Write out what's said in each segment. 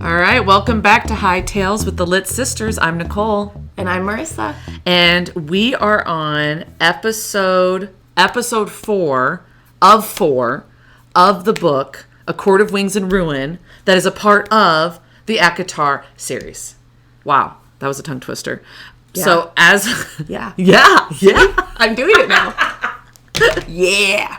All right, welcome back to High Tales with the Lit Sisters. I'm Nicole. And I'm Marisa. And we are on episode 4 of the book, A Court of Wings and Ruin, that is a part of the ACOWAR series. Wow, that was a tongue twister. Yeah. So as... Yeah. Yeah. I'm doing it now. Yeah.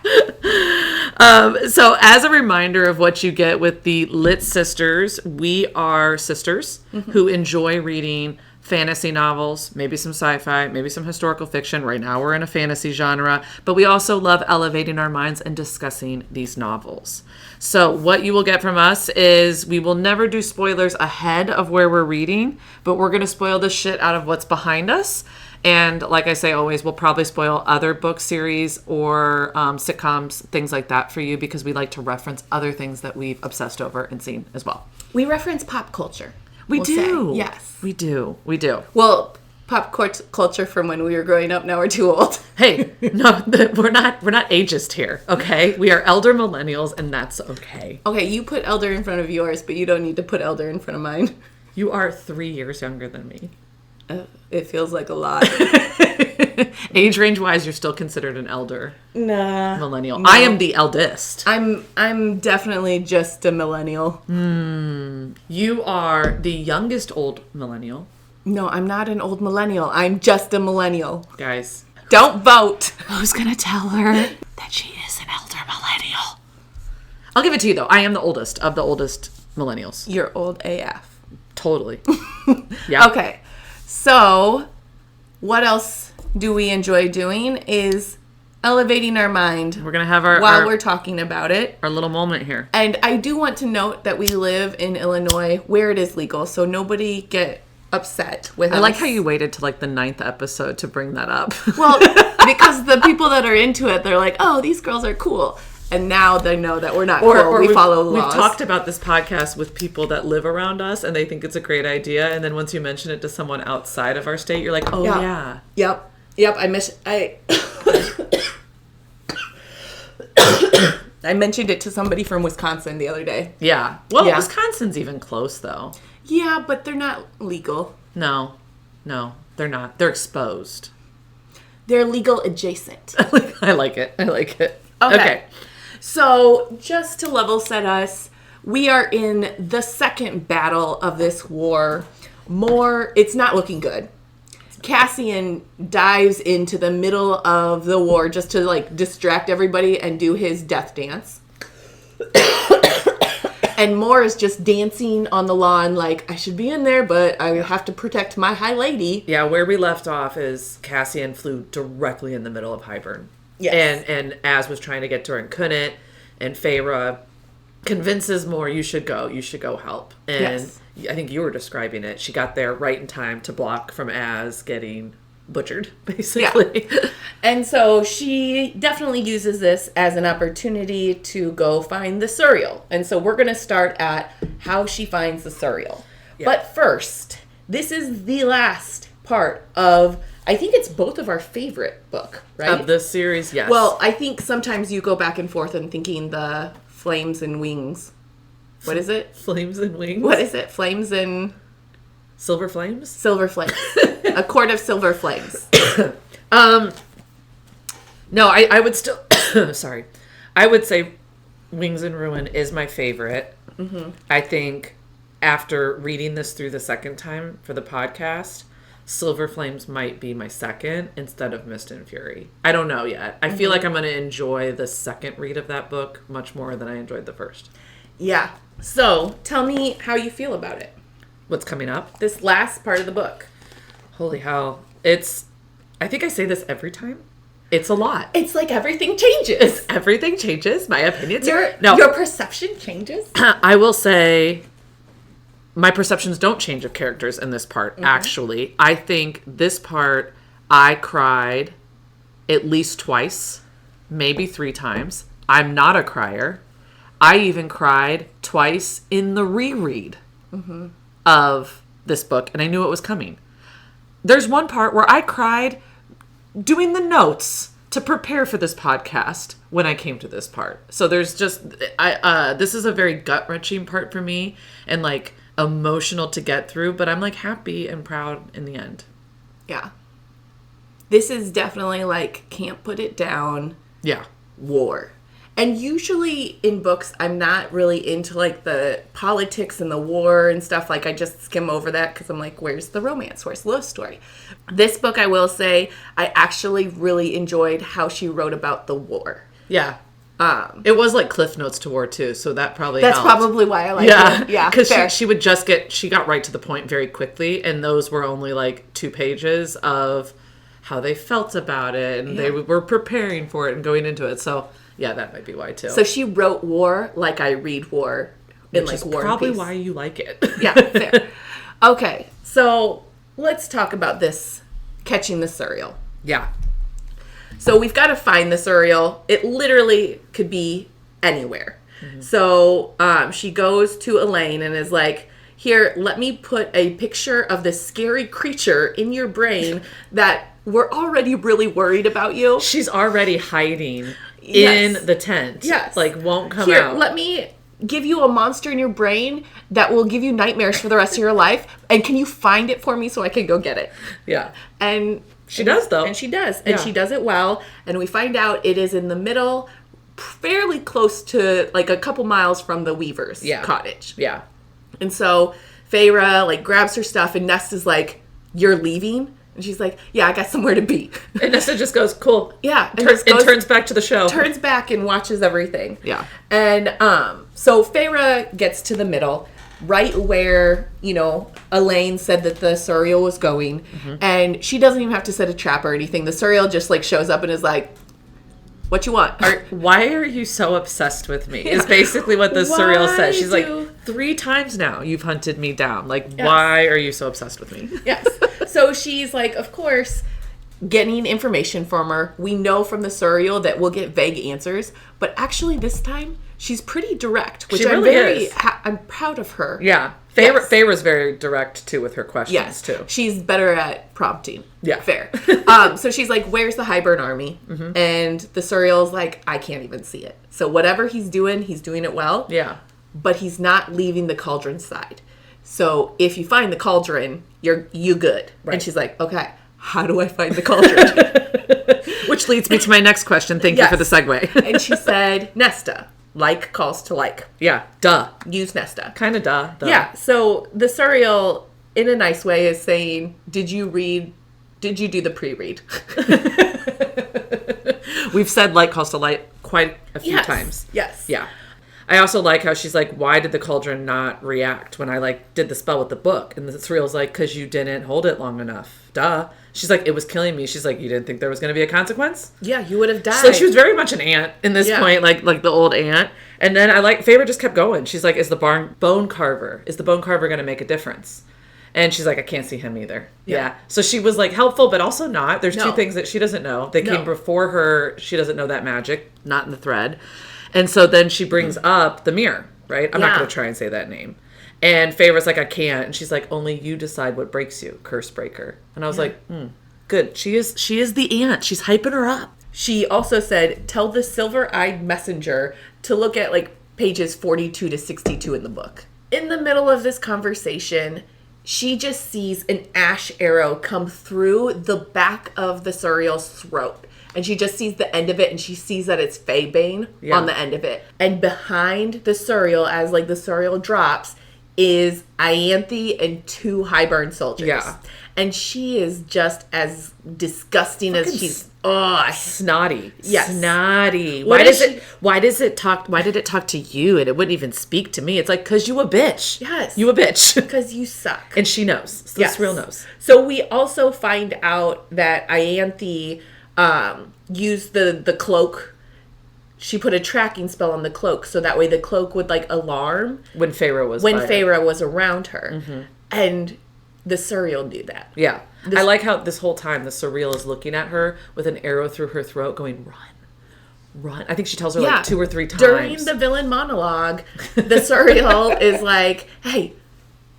So as a reminder of what you get with the Lit Sisters, we are sisters who enjoy reading fantasy novels, maybe some sci-fi, maybe some historical fiction. Right now we're in a fantasy genre, but we also love elevating our minds and discussing these novels. So what you will get from us is we will never do spoilers ahead of where we're reading, but we're going to spoil the shit out of what's behind us. And like I say always, we'll probably spoil other book series or sitcoms, things like that for you, because we like to reference other things that we've obsessed over and seen as well. We reference pop culture. We do. Say. Yes. We do. Well, pop culture from when we were growing up, now we're too old. Hey, no, we're not ageist here, okay? We are elder millennials, and that's okay. Okay, you put elder in front of yours, but you don't need to put elder in front of mine. You are 3 years younger than me. It feels like a lot. Age range wise, you're still considered an elder millennial. No. I am the eldest. I'm definitely just a millennial. You are the youngest old millennial. No, I'm not an old millennial. I'm just a millennial. Guys, don't vote. Who's gonna tell her that she is an elder millennial? I'll give it to you though. I am the oldest of the oldest millennials. You're old AF. Totally. Yeah. Okay. So, what else do we enjoy doing is elevating our mind. We're going to have while we're talking about it. Our little moment here. And I do want to note that we live in Illinois where it is legal, so nobody get upset with us. I like how you waited to like the 9th episode to bring that up. Well, because the people that are into it, they're like, oh, these girls are cool. And now they know that we're not cool. Or we follow the laws. We've talked about this podcast with people that live around us, and they think it's a great idea. And then once you mention it to someone outside of our state, you're like, oh, yeah. Yep. I mentioned it to somebody from Wisconsin the other day. Yeah. Well, Wisconsin's even close, though. Yeah, but they're not legal. No, they're not. They're exposed. They're legal adjacent. I like it. Okay. So, just to level set us, we are in the second battle of this war. It's not looking good. Cassian dives into the middle of the war just to, like, distract everybody and do his death dance. And Moore is just dancing on the lawn like, I should be in there, but I have to protect my high lady. Yeah, where we left off is Cassian flew directly in the middle of Highburn. Yes. And Az was trying to get to her and couldn't. And Feyre convinces Moore, you should go help. And yes. I think you were describing it. She got there right in time to block from Az getting butchered, basically. Yeah. And so she definitely uses this as an opportunity to go find the Suriel. And so we're going to start at how she finds the Suriel. Yeah. But first, this is the last part of... I think it's both of our favorite book, right? Of the series, yes. Well, I think sometimes you go back and forth and thinking the Flames and Wings. What is it? Flames and Wings? What is it? Flames and... Silver Flames? Silver Flames. A Court of Silver Flames. No, I would still... Sorry. I would say Wings and Ruin is my favorite. Mm-hmm. I think after reading this through the second time for the podcast... Silver Flames might be my second instead of Mist and Fury. I don't know yet. I feel like I'm going to enjoy the second read of that book much more than I enjoyed the first. Yeah. So, tell me how you feel about it. What's coming up? This last part of the book. Holy hell. I think I say this every time. It's a lot. It's like everything changes. Everything changes. My opinions. Your perception changes. I will say... My perceptions don't change of characters in this part, actually. I think this part, I cried at least twice, maybe 3 times. I'm not a crier. I even cried twice in the reread of this book, and I knew it was coming. There's one part where I cried doing the notes to prepare for this podcast when I came to this part. So there's just, this is a very gut-wrenching part for me, and like, emotional to get through, but I'm like happy and proud in the end. Yeah. This is definitely like can't put it down. Yeah. War. And usually in books, I'm not really into like the politics and the war and stuff. Like I just skim over that because I'm like, where's the romance? Where's the love story? This book, I will say, I actually really enjoyed how she wrote about the war. Yeah. It was like Cliff Notes to war too, so that probably That's helped. probably why I like it. Yeah, because she got right to the point very quickly, and those were only like 2 pages of how they felt about it, and they were preparing for it and going into it. So yeah, that might be why too. So she wrote war like I read war in like War and probably Peace. why you like it. Yeah, fair. Okay, so let's talk about this catching the Suriel. Yeah. So we've got to find the Suriel. It literally could be anywhere. Mm-hmm. So she goes to Elaine and is like, here, let me put a picture of this scary creature in your brain that we're already really worried about you. She's already hiding in the tent. Yes. Like, won't come Here, out. Let me give you a monster in your brain that will give you nightmares for the rest of your life. And can you find it for me so I can go get it? Yeah. And she does, though. And she does. And she does it well. And we find out it is in the middle, fairly close to, like, a couple miles from the Weaver's cottage. Yeah. And so Feyre, like, grabs her stuff, and Nesta's like, you're leaving? And she's like, yeah, I got somewhere to be. And Nesta just goes, cool. Yeah. And turns back to the show. Turns back and watches everything. Yeah. And so Feyre gets to the middle, right where, Elaine said that the Suriel was going. Mm-hmm. And she doesn't even have to set a trap or anything. The Suriel just, like, shows up and is like, what you want? Why are you so obsessed with me? Is basically what the Suriel says. She's like, 3 times now you've hunted me down. Like, why are you so obsessed with me? Yes. So she's like, of course, getting information from her. We know from the Suriel that we'll get vague answers. But actually this time, she's pretty direct, which I'm very I'm proud of her. Yeah. Feyre's very direct, too, with her questions, too. She's better at prompting. Yeah. Fair. So she's like, where's the Highburn army? Mm-hmm. And the Suriel's like, I can't even see it. So whatever he's doing it well. Yeah. But he's not leaving the cauldron side. So if you find the cauldron, you good. Right. And she's like, okay, how do I find the cauldron? Which leads me to my next question. Thank you for the segue. And she said, Nesta. Like calls to like. Yeah. Duh. Use Nesta. Kind of duh. Yeah. So the Suriel, in a nice way, is saying, did you do the pre-read? We've said like calls to like quite a few times. Yes. Yeah. I also like how she's like, why did the cauldron not react when I like did the spell with the book? And the Suriel's like, because you didn't hold it long enough. Duh. She's like, it was killing me. She's like, you didn't think there was going to be a consequence? Yeah, you would have died. So she was very much an ant in this point, like the old ant. And then Feyre just kept going. She's like, is the bone carver going to make a difference? And she's like, I can't see him either. Yeah. So she was like helpful, but also not. There's 2 things that she doesn't know. They came before her. She doesn't know that magic, not in the thread. And so then she brings up the mirror, right? I'm not going to try and say that name. And Feyre's like, I can't. And she's like, only you decide what breaks you, curse breaker. And I was like, good. She is the ant. She's hyping her up. She also said, tell the silver-eyed messenger to look at like pages 42 to 62 in the book. In the middle of this conversation, she just sees an ash arrow come through the back of the Suriel's throat. And she just sees the end of it, and she sees that it's Faebane on the end of it. And behind the Suriel, as like the Suriel drops, is Ianthe and 2 Highburn soldiers. Yeah. And she is just as disgusting as she's snotty. Yes. Snotty. Why did it talk to you and it wouldn't even speak to me? It's like, cause you a bitch. Yes. You a bitch. Because you suck. And she knows. So yes. Suriel knows. So we also find out that Ianthe used the cloak. She put a tracking spell on the cloak, so that way the cloak would like alarm when Feyre was around her. Mm-hmm. And the Suriel knew that. Yeah. I like how this whole time the Suriel is looking at her with an arrow through her throat going, run. I think she tells her like 2 or 3 times. During the villain monologue, the Suriel is like, hey,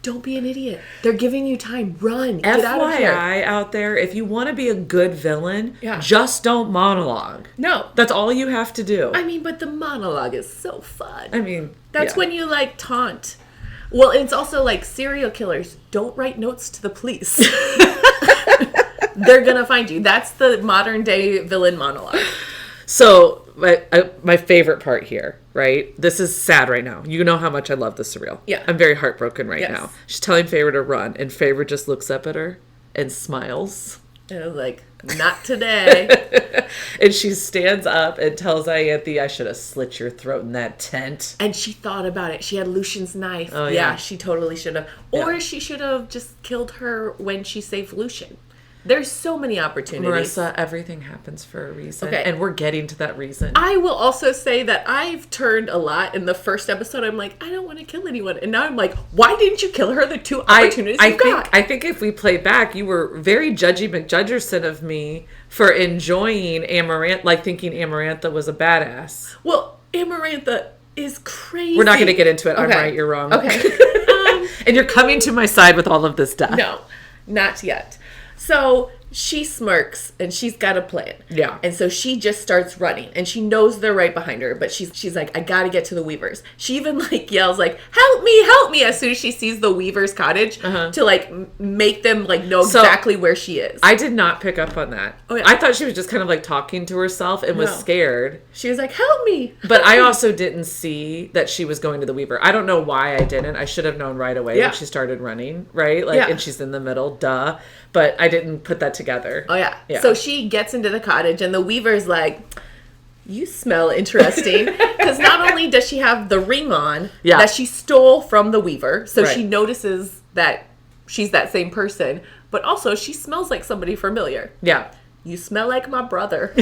don't be an idiot. They're giving you time. Run. Get out of here. FYI out there, if you want to be a good villain, just don't monologue. No. That's all you have to do. I mean, but the monologue is so fun. I mean, that's when you like taunt Well, it's also like serial killers don't write notes to the police. They're going to find you. That's the modern day villain monologue. So my favorite part here, right? This is sad right now. You know how much I love this Suriel. Yeah. I'm very heartbroken right Yes. now. She's telling Feyre to run, and Feyre just looks up at her and smiles. And I was like, not today. And she stands up and tells Ianthe, I should have slit your throat in that tent. And she thought about it. She had Lucian's knife. Oh, yeah, yeah. she totally should have. Or Yeah. she should have just killed her when she saved Lucian. There's so many opportunities. Marisa, everything happens for a reason. Okay. And we're getting to that reason. I will also say that I've turned a lot. In the first episode, I'm like, I don't want to kill anyone. And now I'm like, why didn't you kill her the two opportunities you got? I think if we play back, you were very judgy McJudgerson of me for enjoying Amarantha, like thinking Amarantha was a badass. Well, Amarantha is crazy. We're not going to get into it. I'm Okay. right, you're wrong. Okay. And you're coming to my side with all of this stuff. No, not yet. So she smirks and she's got a plan. Yeah. And so she just starts running and she knows they're right behind her, but she's like, I gotta get to the Weavers. She even like yells like, help me, as soon as she sees the Weavers' cottage to like make them like know exactly where she is. I did not pick up on that. Oh, yeah. I thought she was just kind of like talking to herself and was No. scared. She was like, help me. But I also didn't see that she was going to the Weaver. I don't know why I didn't. I should have known right away Yeah. when she started running, right? Like, Yeah. and she's in the middle, duh. But I didn't put that together. Oh, yeah. Yeah. So she gets into the cottage and the Weaver's like, you smell interesting. Because not only does she have the ring on Yeah. that she stole from the Weaver, so Right. she notices that she's that same person, but also she smells like somebody familiar. Yeah. You smell like my brother.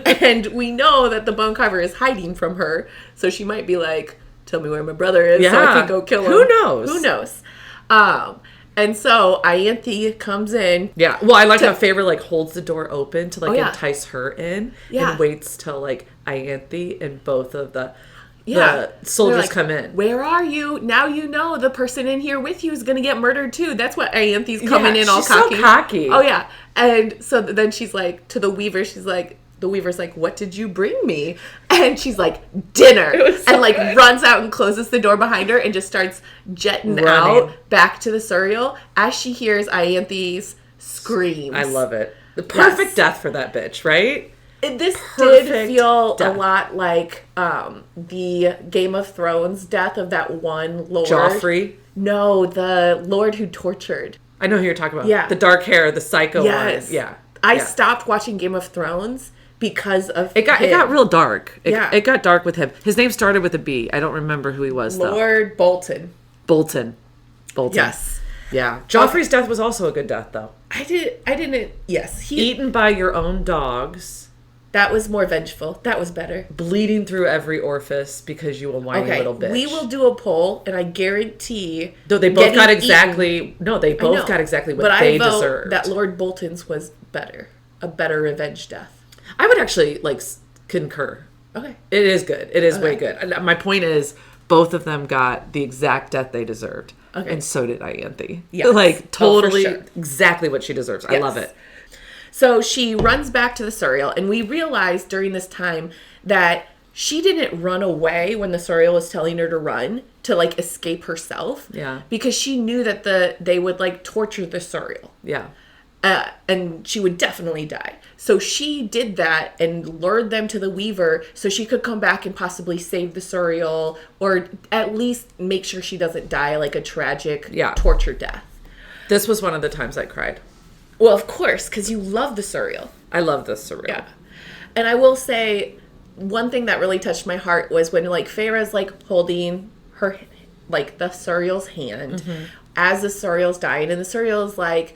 And we know that the bone carver is hiding from her, so she might be like, tell me where my brother is so I Yeah. can go kill him. Who knows? Who knows? And so Ianthe comes in. Yeah. Well, I like how Feyre like holds the door open to like Oh, yeah. entice her in Yeah. and waits till like Ianthe and both of the Yeah. soldiers They're like, come in. Where are you? Now you know the person in here with you is going to get murdered too. That's what Ianthe's coming in all she's cocky. so cocky. Oh, yeah. And so then she's like, to the Weaver, she's like, the Weaver's like, what did you bring me? And she's like, dinner. was so And like good. runs out and closes the door behind her and just starts jetting Running. out back to the Suriel as she hears Ianthe's screams. I love it. The perfect Yes. death for that bitch, right? This Perfect did feel death. a lot like the Game of Thrones death of that one lord. Joffrey. No, the lord who tortured. I know who you're talking about. Yeah. The dark hair, the psycho Yes. one. Yeah. I Yeah. stopped watching Game of Thrones because of It got real dark. Yeah. It got dark with him. His name started with a B. I don't remember who he was though. Lord Bolton. Bolton. Yes. Yeah. Joffrey's death was also a good death though. I didn't. Yes. Eaten by your own dogs. That was more vengeful. That was better. Bleeding through every orifice because you a whiny Okay. little bitch. We will do a poll and I guarantee. Though they both getting got eaten- exactly. No, they I both know, got exactly what but they I vote deserved. that Lord Bolton's was better. A better revenge death. I would actually concur. Okay. It is good. It is way Okay. good. And my point is, both of them got the exact death they deserved, Okay. and so did Ianthe. Yes. Like Oh, for totally, sure. exactly what she deserves. I Yes. love it. So she runs back to the Suriel, and we realize during this time that she didn't run away when the Suriel was telling her to run to like escape herself. Yeah. Because she knew that they would like torture the Suriel. Yeah. And she would definitely die. So she did that and lured them to the Weaver so she could come back and possibly save the Suriel or at least make sure she doesn't die like a tragic torture death. This was one of the times I cried. Well, of course, because you love the Suriel. I love this Suriel. Yeah. And I will say one thing that really touched my heart was when like Feyre's like holding her like the Suriel's hand as the Suriel's dying and the Suriel's like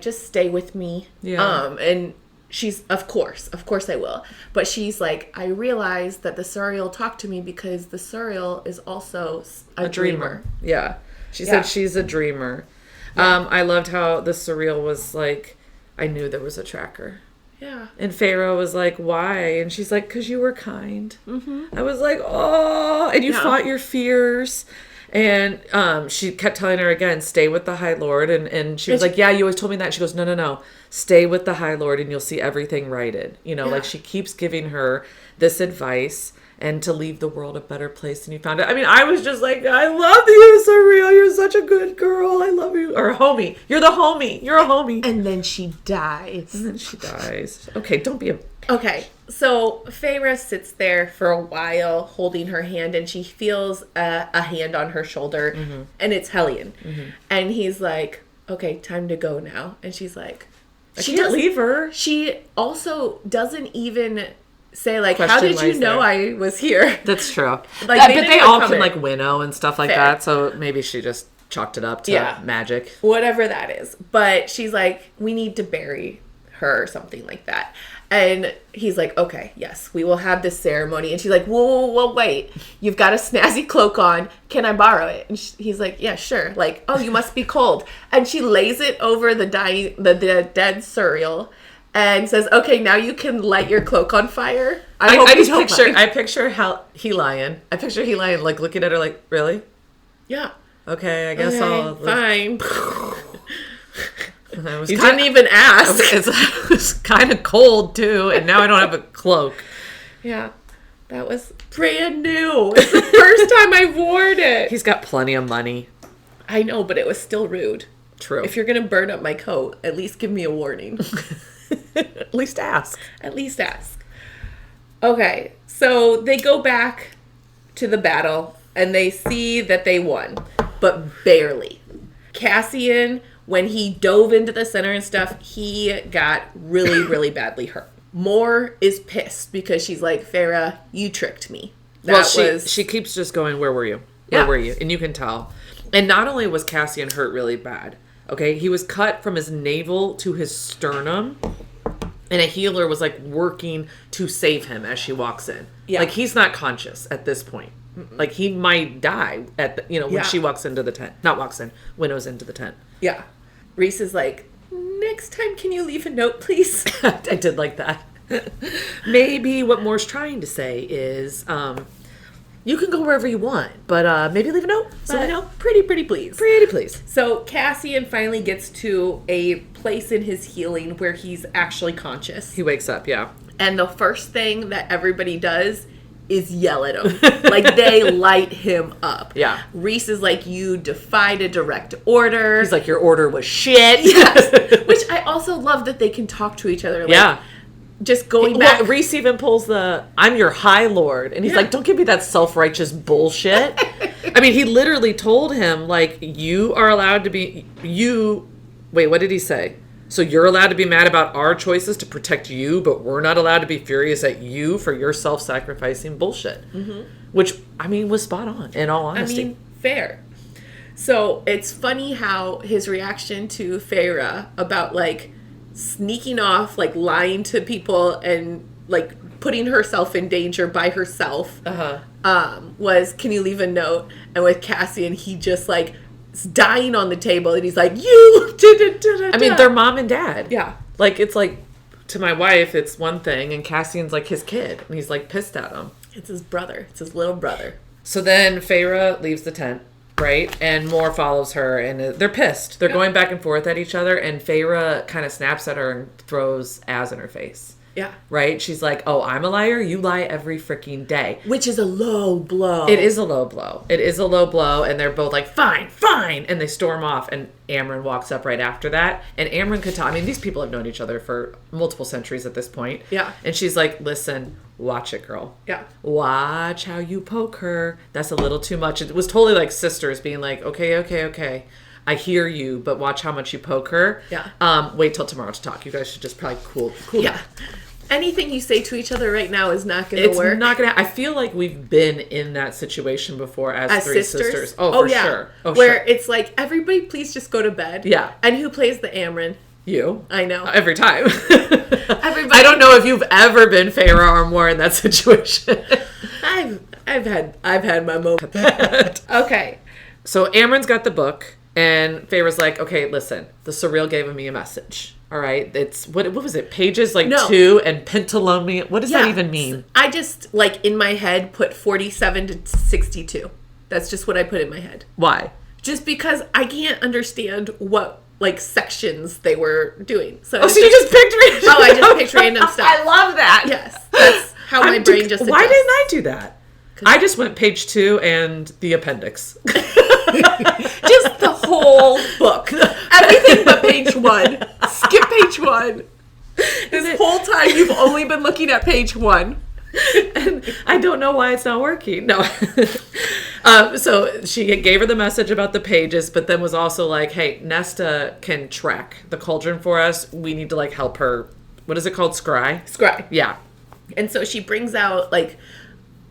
just stay with me. Yeah. And she's of course I will. But she's like, I realized that the Suriel talked to me because the Suriel is also a dreamer. Yeah. She Yeah. said she's a dreamer. I loved how the Suriel was like, I knew there was a tracker. Yeah. And Pharaoh was like, why? And she's like, because you were kind. I was like, oh, and you fought your fears. And she kept telling her again, stay with the High Lord. And she was like, yeah, you always told me that. And she goes, no. Stay with the High Lord and you'll see everything righted. You know, like she keeps giving her this advice. and to leave the world a better place than you found it. I mean, I was just like, I love you, Suriel. You're such a good girl. I love you. Or homie. You're the homie. You're a homie. And then she dies. Okay, don't be a... Okay, so Feyre sits there for a while holding her hand, and she feels a hand on her shoulder, and it's Hellion. And he's like, okay, time to go now. And she's like... I can't leave her. She also doesn't even... say like, how did you know I was here? That's true. Like, but they all can like winnow and stuff like that. So maybe she just chalked it up to magic. Whatever that is. But she's like, we need to bury her or something like that. And he's like, okay, yes, we will have this ceremony. And she's like, whoa, wait. You've got a snazzy cloak on. Can I borrow it? And he's like, yeah, sure. Like, oh, you must be cold. And she lays it over the dead Suriel. And says, okay, now you can light your cloak on fire. I picture Hellion. I picture Hellion like looking at her like, really? Yeah. Okay, I guess I'll... Fine. You didn't even ask. It was kind of cold, too, and now I don't have a cloak. Yeah. That was brand new. It's the first time I've worn it. He's got plenty of money. I know, but it was still rude. True. If you're going to burn up my coat, at least give me a warning. At least ask. Okay, so they go back to the battle and they see that they won, but barely. Cassian, when he dove into the center and stuff, he got really, really badly hurt. Moore is pissed because she's like, Feyre, you tricked me. She keeps just going, where were you? Where were you? And you can tell. And not only was Cassian hurt really bad, okay, he was cut from his navel to his sternum, and a healer was like working to save him as she walks in. Yeah. Like, he's not conscious at this point. Like, he might die when she walks into the tent. Winnows into the tent. Yeah. Reese is like, next time can you leave a note, please? I did like that. Maybe what Moore's trying to say is, you can go wherever you want, but maybe leave a note so we know. Pretty please. Pretty please. So Cassian finally gets to a place in his healing where he's actually conscious. He wakes up, yeah. And the first thing that everybody does is yell at him. Like, they light him up. Yeah. Reese is like, you defied a direct order. He's like, your order was shit. Yes. Which I also love that they can talk to each other. Like, yeah. Just going back. Reese even pulls I'm your high lord. And he's like, don't give me that self-righteous bullshit. I mean, he literally told him, like, you are allowed to be, wait, what did he say? So you're allowed to be mad about our choices to protect you, but we're not allowed to be furious at you for your self-sacrificing bullshit. Mm-hmm. Which, I mean, was spot on, in all honesty. I mean, fair. So it's funny how his reaction to Feyre about, like, sneaking off, like, lying to people and, like, putting herself in danger by herself was, can you leave a note? And with Cassian, he just, like, dying on the table, and he's like, you I mean, they're mom and dad. Yeah. Like, it's like, to my wife, it's one thing, and Cassian's like his kid, and he's like pissed at him. It's his brother. It's his little brother. So then Feyre leaves the tent, right? And Moore follows her, and they're pissed. They're going back and forth at each other, and Feyre kind of snaps at her and throws Az in her face. Yeah. Right? She's like, oh, I'm a liar? You lie every freaking day. Which is a low blow. It is a low blow. And they're both like, fine. And they storm off. And Amren walks up right after that. And Amren could tell. I mean, these people have known each other for multiple centuries at this point. Yeah. And she's like, listen, watch it, girl. Yeah. Watch how you poke her. That's a little too much. It was totally like sisters being like, okay. I hear you, but watch how much you poke her. Yeah. Wait till tomorrow to talk. You guys should just probably cool down. Anything you say to each other right now is not going to work. It's not going to. I feel like we've been in that situation before as three sisters. Oh, for sure. Where it's like, everybody please just go to bed. Yeah. And who plays the Amren? You. I know. Every time. Everybody. I don't know if you've ever been Feyre or Moore in that situation. I've had my moment. Okay. So Amren's got the book, and Feyre's like, okay, listen, the Suriel gave me a message. All right, it's what was it? Pages 2 and pentalonium. What does that even mean? I just in my head put 47 to 62. That's just what I put in my head. Why? Just because I can't understand what sections they were doing. So you just picked random. I just picked random stuff. I love that. Yes, how my brain just Why adjusts. didn't I do that? I just went page 2 and the appendix. Just the whole book. Everything but page 1. Skip page 1. This whole time you've only been looking at page 1. And I don't know why it's not working. No. So she gave her the message about the pages, but then was also like, hey, Nesta can track the cauldron for us. We need to like help her. What is it called? Scry? Scry. Yeah. And so she brings out like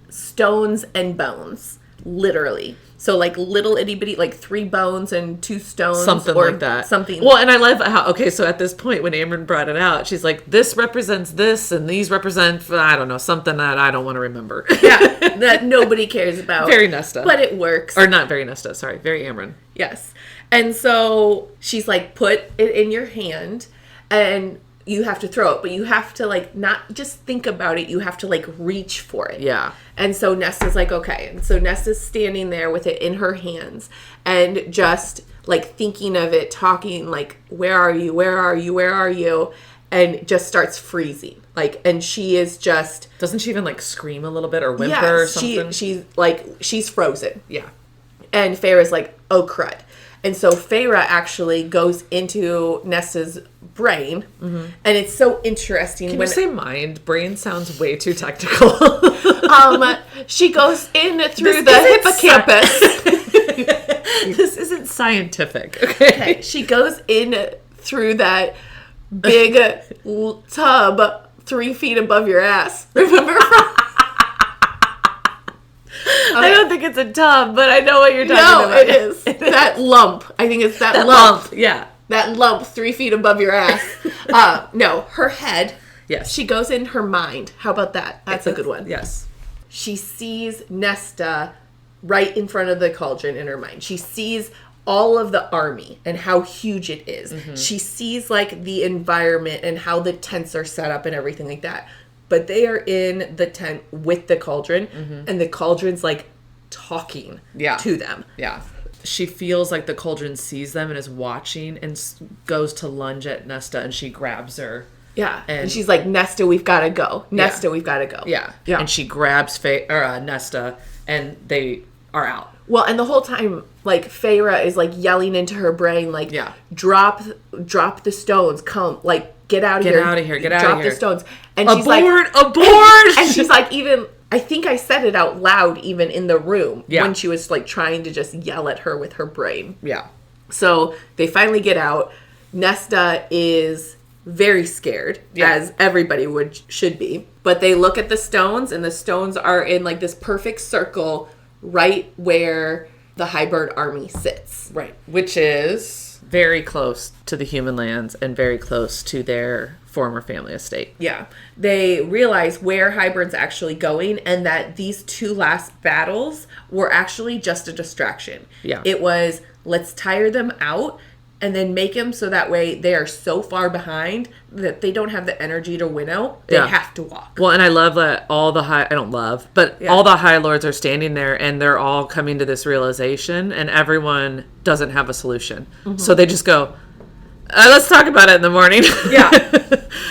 stones and bones, literally. So like little itty bitty, like 3 bones and 2 stones. Something or like that. Something. Well, and I love how, okay, so at this point when Amryn brought it out, she's like, this represents this and these represent, I don't know, something that I don't want to remember. Yeah, that nobody cares about. Very Nesta. But it works. Or not very Nesta, sorry, very Amryn. Yes. And so she's like, put it in your hand and you have to throw it, but you have to like not just think about it, you have to like reach for it. Yeah. And so Nesta's like, okay. And so Nesta's standing there with it in her hands and just like thinking of it, talking like, where are you? Where are you? Where are you? And just starts freezing. Like, and she is just... Doesn't she even like scream a little bit or whimper or something? She's like, she's frozen. Yeah. And Feyre's like, oh crud. And so Feyre actually goes into Nesta's brain, and it's so interesting. Can you say mind? Brain sounds way too technical. She goes in through the hippocampus. This isn't scientific. Okay. She goes in through that big tub 3 feet above your ass. Remember? I don't think it's a tub, but I know what you're talking about. No, it is. That lump. I think it's that lump. Yeah. That lump 3 feet above your ass. No, her head. Yes. She goes in her mind. How about that? That's a good one. Yes. She sees Nesta right in front of the cauldron in her mind. She sees all of the army and how huge it is. She sees like the environment and how the tents are set up and everything like that. But they are in the tent with the cauldron, and the cauldron's like talking to them. Yeah. She feels like the cauldron sees them and is watching and goes to lunge at Nesta, and she grabs her. Yeah. And she's like, Nesta, we've got to go. Nesta, we've got to go. Yeah. And she grabs Nesta, and they are out. Well, and the whole time, like, Feyre is, like, yelling into her brain, like, drop the stones, come, like, get out of here. Get out of here, get out of here. Drop the stones. And she's like, abort! And she's like, even, I think I said it out loud even in the room when she was, like, trying to just yell at her with her brain. Yeah. So they finally get out. Nesta is very scared, as everybody should be. But they look at the stones, and the stones are in, like, this perfect circle right where the Highbird army sits. Right. Which is very close to the human lands and very close to their former family estate. Yeah. They realize where Highbird's actually going and that these 2 last battles were actually just a distraction. Yeah. It was, let's tire them out and then make them so that way they are so far behind that they don't have the energy to win out. They have to walk. Well, and I love that all the I don't love, but all the High Lords are standing there and they're all coming to this realization and everyone doesn't have a solution. So they just go, let's talk about it in the morning. Yeah.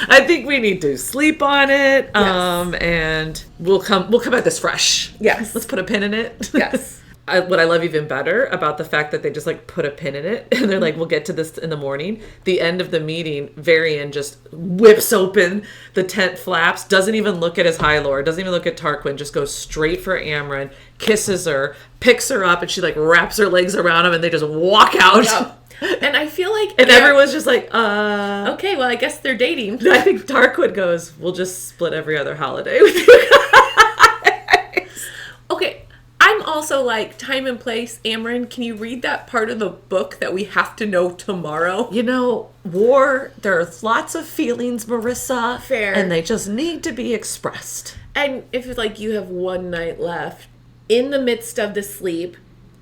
I think we need to sleep on it. And we'll come at this fresh. Yes. Let's put a pin in it. Yes. What I love even better about the fact that they just like put a pin in it and they're like, we'll get to this in the morning. The end of the meeting, Varian just whips open the tent flaps, doesn't even look at his High Lord, doesn't even look at Tarquin, just goes straight for Amryn, kisses her, picks her up, and she like wraps her legs around him and they just walk out. Yeah. And I feel like... And everyone's just like, okay, well, I guess they're dating. I think Tarquin goes, we'll just split every other holiday with you guys. Okay. I'm also like, time and place, Amryn, can you read that part of the book that we have to know tomorrow? You know, war, there are lots of feelings, Marisa. Fair. And they just need to be expressed. And if it's like you have one night left, in the midst of the sleep,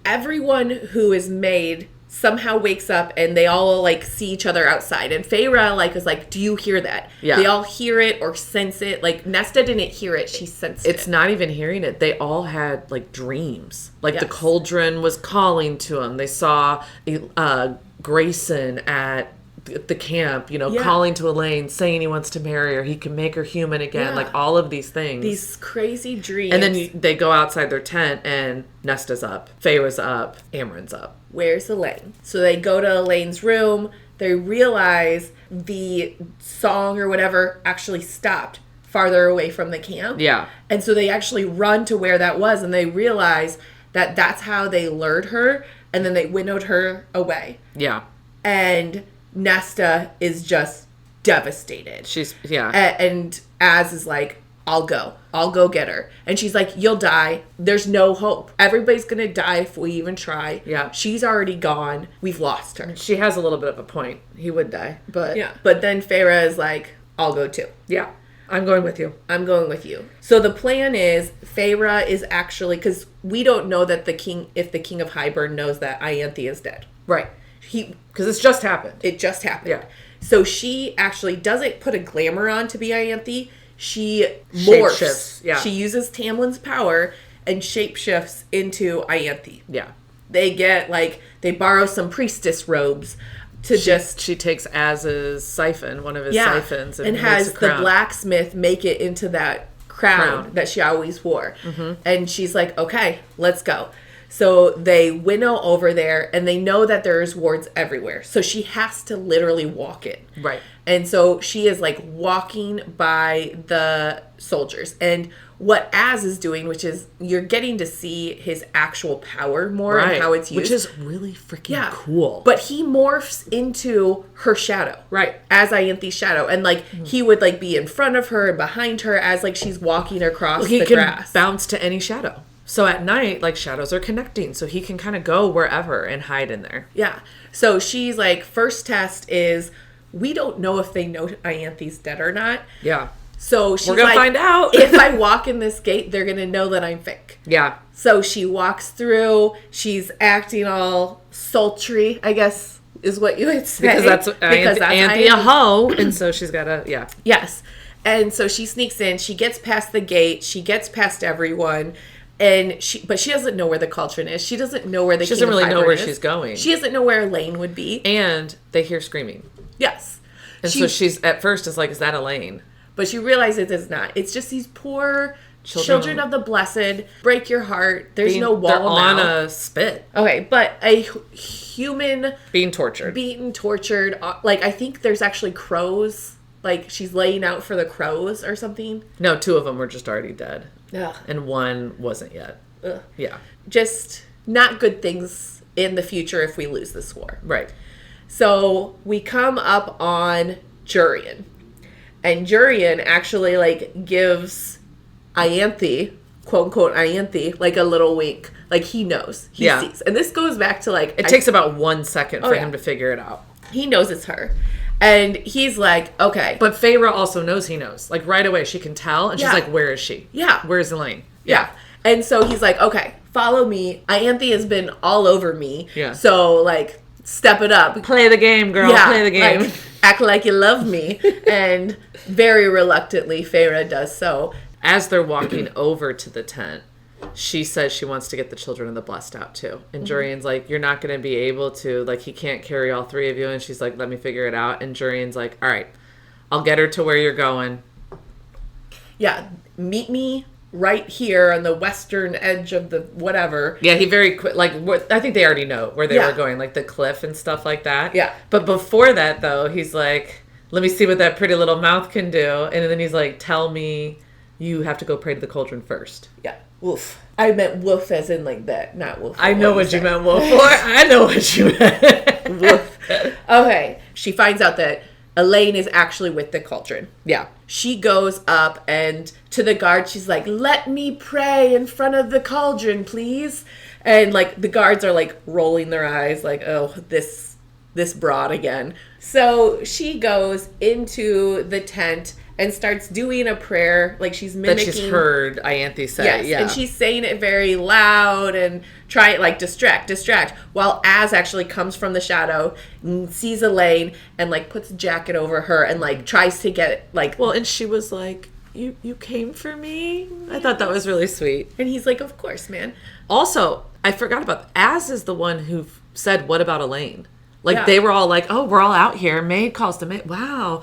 everyone who is made somehow wakes up and they all like see each other outside. And Feyre like is like, do you hear that? Yeah. They all hear it or sense it. Like Nesta didn't hear it, she sensed it. It's not even hearing it. They all had like dreams. Like the cauldron was calling to them. They saw Grayson at the camp, Yeah. calling to Elaine, saying he wants to marry her, he can make her human again, Yeah. like all of these things. These crazy dreams. And then they go outside their tent, and Nesta's up, Feyre's up, Amren's up. Where's Elaine? So they go to Elaine's room. They realize the song or whatever actually stopped farther away from the camp. Yeah. And so they actually run to where that was, and they realize that that's how they lured her, and then they winnowed her away. Yeah. And Nesta is just devastated. Yeah. And Az is like, I'll go get her. And she's like, you'll die. There's no hope. Everybody's going to die if we even try. Yeah. She's already gone. We've lost her. She has a little bit of a point. He would die. But Yeah. But then Feyre is like, I'll go too. Yeah. I'm going with you. I'm going with you. So the plan is Feyre is actually, because we don't know that if the King of Hybern knows that Ianthe is dead. Right. Because it's just happened. It just happened. Yeah. So she actually doesn't put a glamour on to be Ianthe. She morphs. Shapeshifts, yeah. She uses Tamlin's power and shapeshifts into Ianthe. Yeah. They borrow some priestess robes to She takes Az's siphon, one of his siphons, and makes has a the crown. blacksmith make it into that crown that she always wore. Mm-hmm. And she's like, okay, let's go. So they winnow over there, and they know that there's wards everywhere. So she has to literally walk in. Right. And so she is like walking by the soldiers. And what Az is doing, which is you're getting to see his actual power more and how it's used. Which is really freaking cool. But he morphs into her shadow. Right. As Ianthe's shadow. And he would be in front of her and behind her as she's walking across the grass. He can bounce to any shadow. So at night, shadows are connecting. So he can kind of go wherever and hide in there. Yeah. So she's first test is, we don't know if they know Ianthe's dead or not. Yeah. So she's we're going to find out. If I walk in this gate, they're going to know that I'm fake. Yeah. So she walks through. She's acting all sultry, I guess is what you would say. Because that's Ianthe a hoe. And so she's got to, yeah. Yes. And so she sneaks in. She gets past the gate. She gets past everyone. But she doesn't know where the cauldron is. She doesn't know where the She doesn't really know where she's going. She doesn't know where Elaine would be. And they hear screaming. Yes. And so she's at first is is that Elaine? But she realizes it's not. It's just these poor children of the blessed. Break your heart. There's no wall. They're on a spit. Okay, but a human being tortured. Beaten, tortured. I think there's actually crows. She's laying out for the crows or something. No, 2 of them were just already dead. Ugh. And 1 wasn't yet. Ugh. Yeah. Just not good things in the future if we lose this war. Right. So we come up on Jurian. And Jurian actually gives Ianthe, quote unquote Ianthe, a little wink. He knows. He sees. And this goes back to it takes about 1 second for him to figure it out. He knows it's her. And he's like, okay. But Feyre also knows he knows. Right away she can tell. And she's like, where is she? Yeah. Where's Elaine? Yeah. And so he's like, okay, follow me. Ianthe has been all over me. Yeah. So, step it up. Play the game, girl. Yeah, play the game. Act like you love me. And very reluctantly, Feyre does so. As they're walking over to the tent, she says she wants to get the children of the blessed out too. And Jurian's like, you're not going to be able to. He can't carry all 3 of you. And she's like, let me figure it out. And Jurian's like, all right, I'll get her to where you're going. Yeah, meet me right here on the western edge of the whatever. Yeah, he very quick, I think they already know where they were going, the cliff and stuff like that. Yeah. But before that, though, he's like, let me see what that pretty little mouth can do. And then he's like, tell me you have to go pray to the cauldron first. Yeah. Woof. I meant woof as in that, not woof. I know what you meant woof for. I know what you meant. Woof. Okay. She finds out that Elaine is actually with the cauldron. Yeah. She goes up and to the guard, she's like, let me pray in front of the cauldron, please. And the guards are rolling their eyes oh, this broad again. So she goes into the tent and starts doing a prayer, she's mimicking. That she's heard Ianthe say, yes, yeah. And she's saying it very loud and distract. While Az actually comes from the shadow, and sees Elaine, and puts a jacket over her and tries to get Well, and she was like, you came for me? I thought that was really sweet. And he's like, of course, man. Also, I forgot about Az is the one who said, what about Elaine? Like, they were all like, oh, we're all out here. Maid calls to maid. Wow.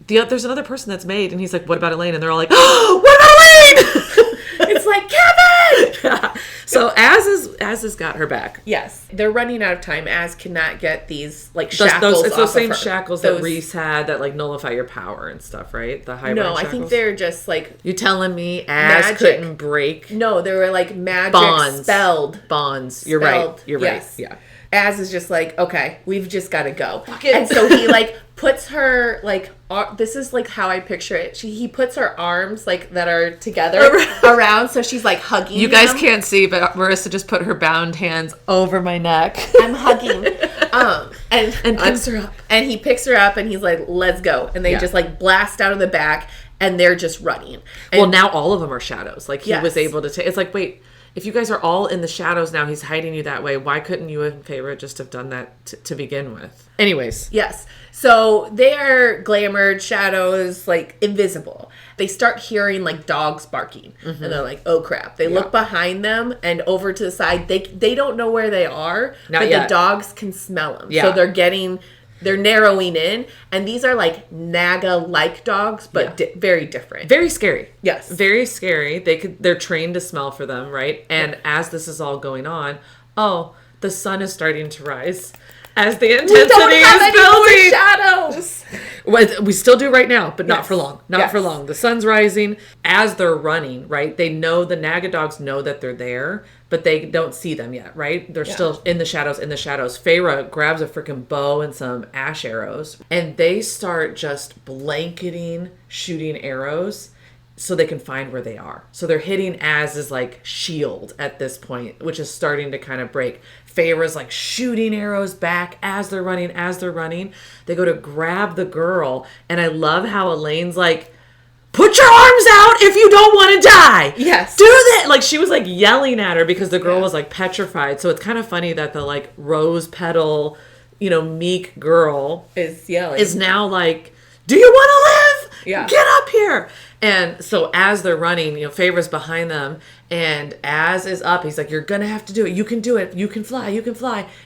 There's another person that's maid. And he's like, what about Elaine? And they're all like, oh, what about Elaine? It's like, Kevin! Yeah. So Az has got her back. Yes. They're running out of time. Az cannot get these, like, shackles It's those same of her. shackles that Reese had that, like, nullify your power and stuff, right? The high No, shackles. I think they're just, like... You telling me Az couldn't break? No, they were, like, magic bonds. Spelled. Bonds. You're right. You're right. Yeah. Az is just like, okay, we've just got to go. And so he, like, puts her, like, this is, like, how I picture it. He puts her arms, like, that are together around, so she's, like, hugging You guys can't see, but Marisa just put her bound hands over my neck. I'm hugging. And picks her up. And he picks her up, and he's like, let's go. And they just, like, blast out of the back, and they're just running. And, well, now all of them are shadows. Like, he was able to take... It's like, wait... If you guys are all in the shadows now, he's hiding you that way. Why couldn't you and Feyre just have done that to begin with? Anyways. Yes. So they are glamored shadows, like invisible. They start hearing like dogs barking. And they're like, oh crap. They look behind them and over to the side. They don't know where they are. But the dogs can smell them. Yeah. So they're narrowing in, and these are like Naga-like dogs, but very different. Very scary. Yes. Very scary. They're trained to smell for them, right? And as this is all going on, the sun is starting to rise. As the intensity is building. Shadows. We still do right now, but not for long. Not for long. The sun's rising. As they're running, right? They know, the Naga dogs know that they're there, but they don't see them yet, right? They're still in the shadows, Feyre grabs a freaking bow and some ash arrows, and they start just blanketing, shooting arrows so they can find where they are. So they're hitting Az's, like, shield at this point, which is starting to kind of break. Feyre's, like, shooting arrows back as they're running. They go to grab the girl, and I love how Elaine's like, put your arms out if you don't want to die. Yes. Do that. Like, she was, like, yelling at her because the girl was, like, petrified. So it's kind of funny that the, like, rose petal, meek girl is yelling. Is now like, do you want to live? Yeah. Get up here. And so as they're running, Feyre's behind them, and Az is up. He's like, you're going to have to do it. You can do it. You can fly.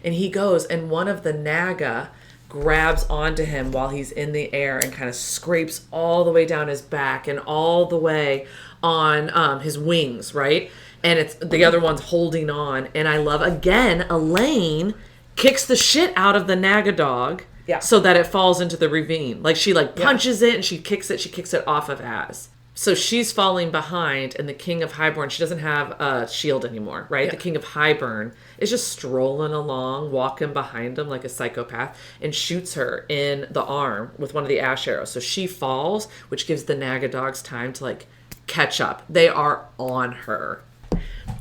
And he goes, and one of the Naga grabs onto him while he's in the air and kind of scrapes all the way down his back and all the way on his wings, right? And it's the other one's holding on. And I love, again, Elaine kicks the shit out of the Naga dog. Yeah. So that it falls into the ravine. Like, she, like, punches it and she kicks it off of Az. So she's falling behind, and the King of Highborn, she doesn't have a shield anymore, right? Yeah. The King of Highborn is just strolling along, walking behind him like a psychopath, and shoots her in the arm with one of the ash arrows. So she falls, which gives the Naga dogs time to, like, catch up. They are on her.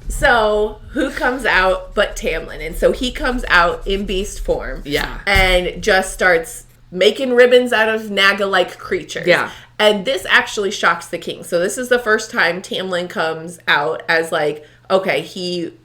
So, who comes out but Tamlin? And so he comes out in beast form. Yeah. And just starts making ribbons out of Naga-like creatures. Yeah. And this actually shocks the king. So this is the first time Tamlin comes out as like, okay,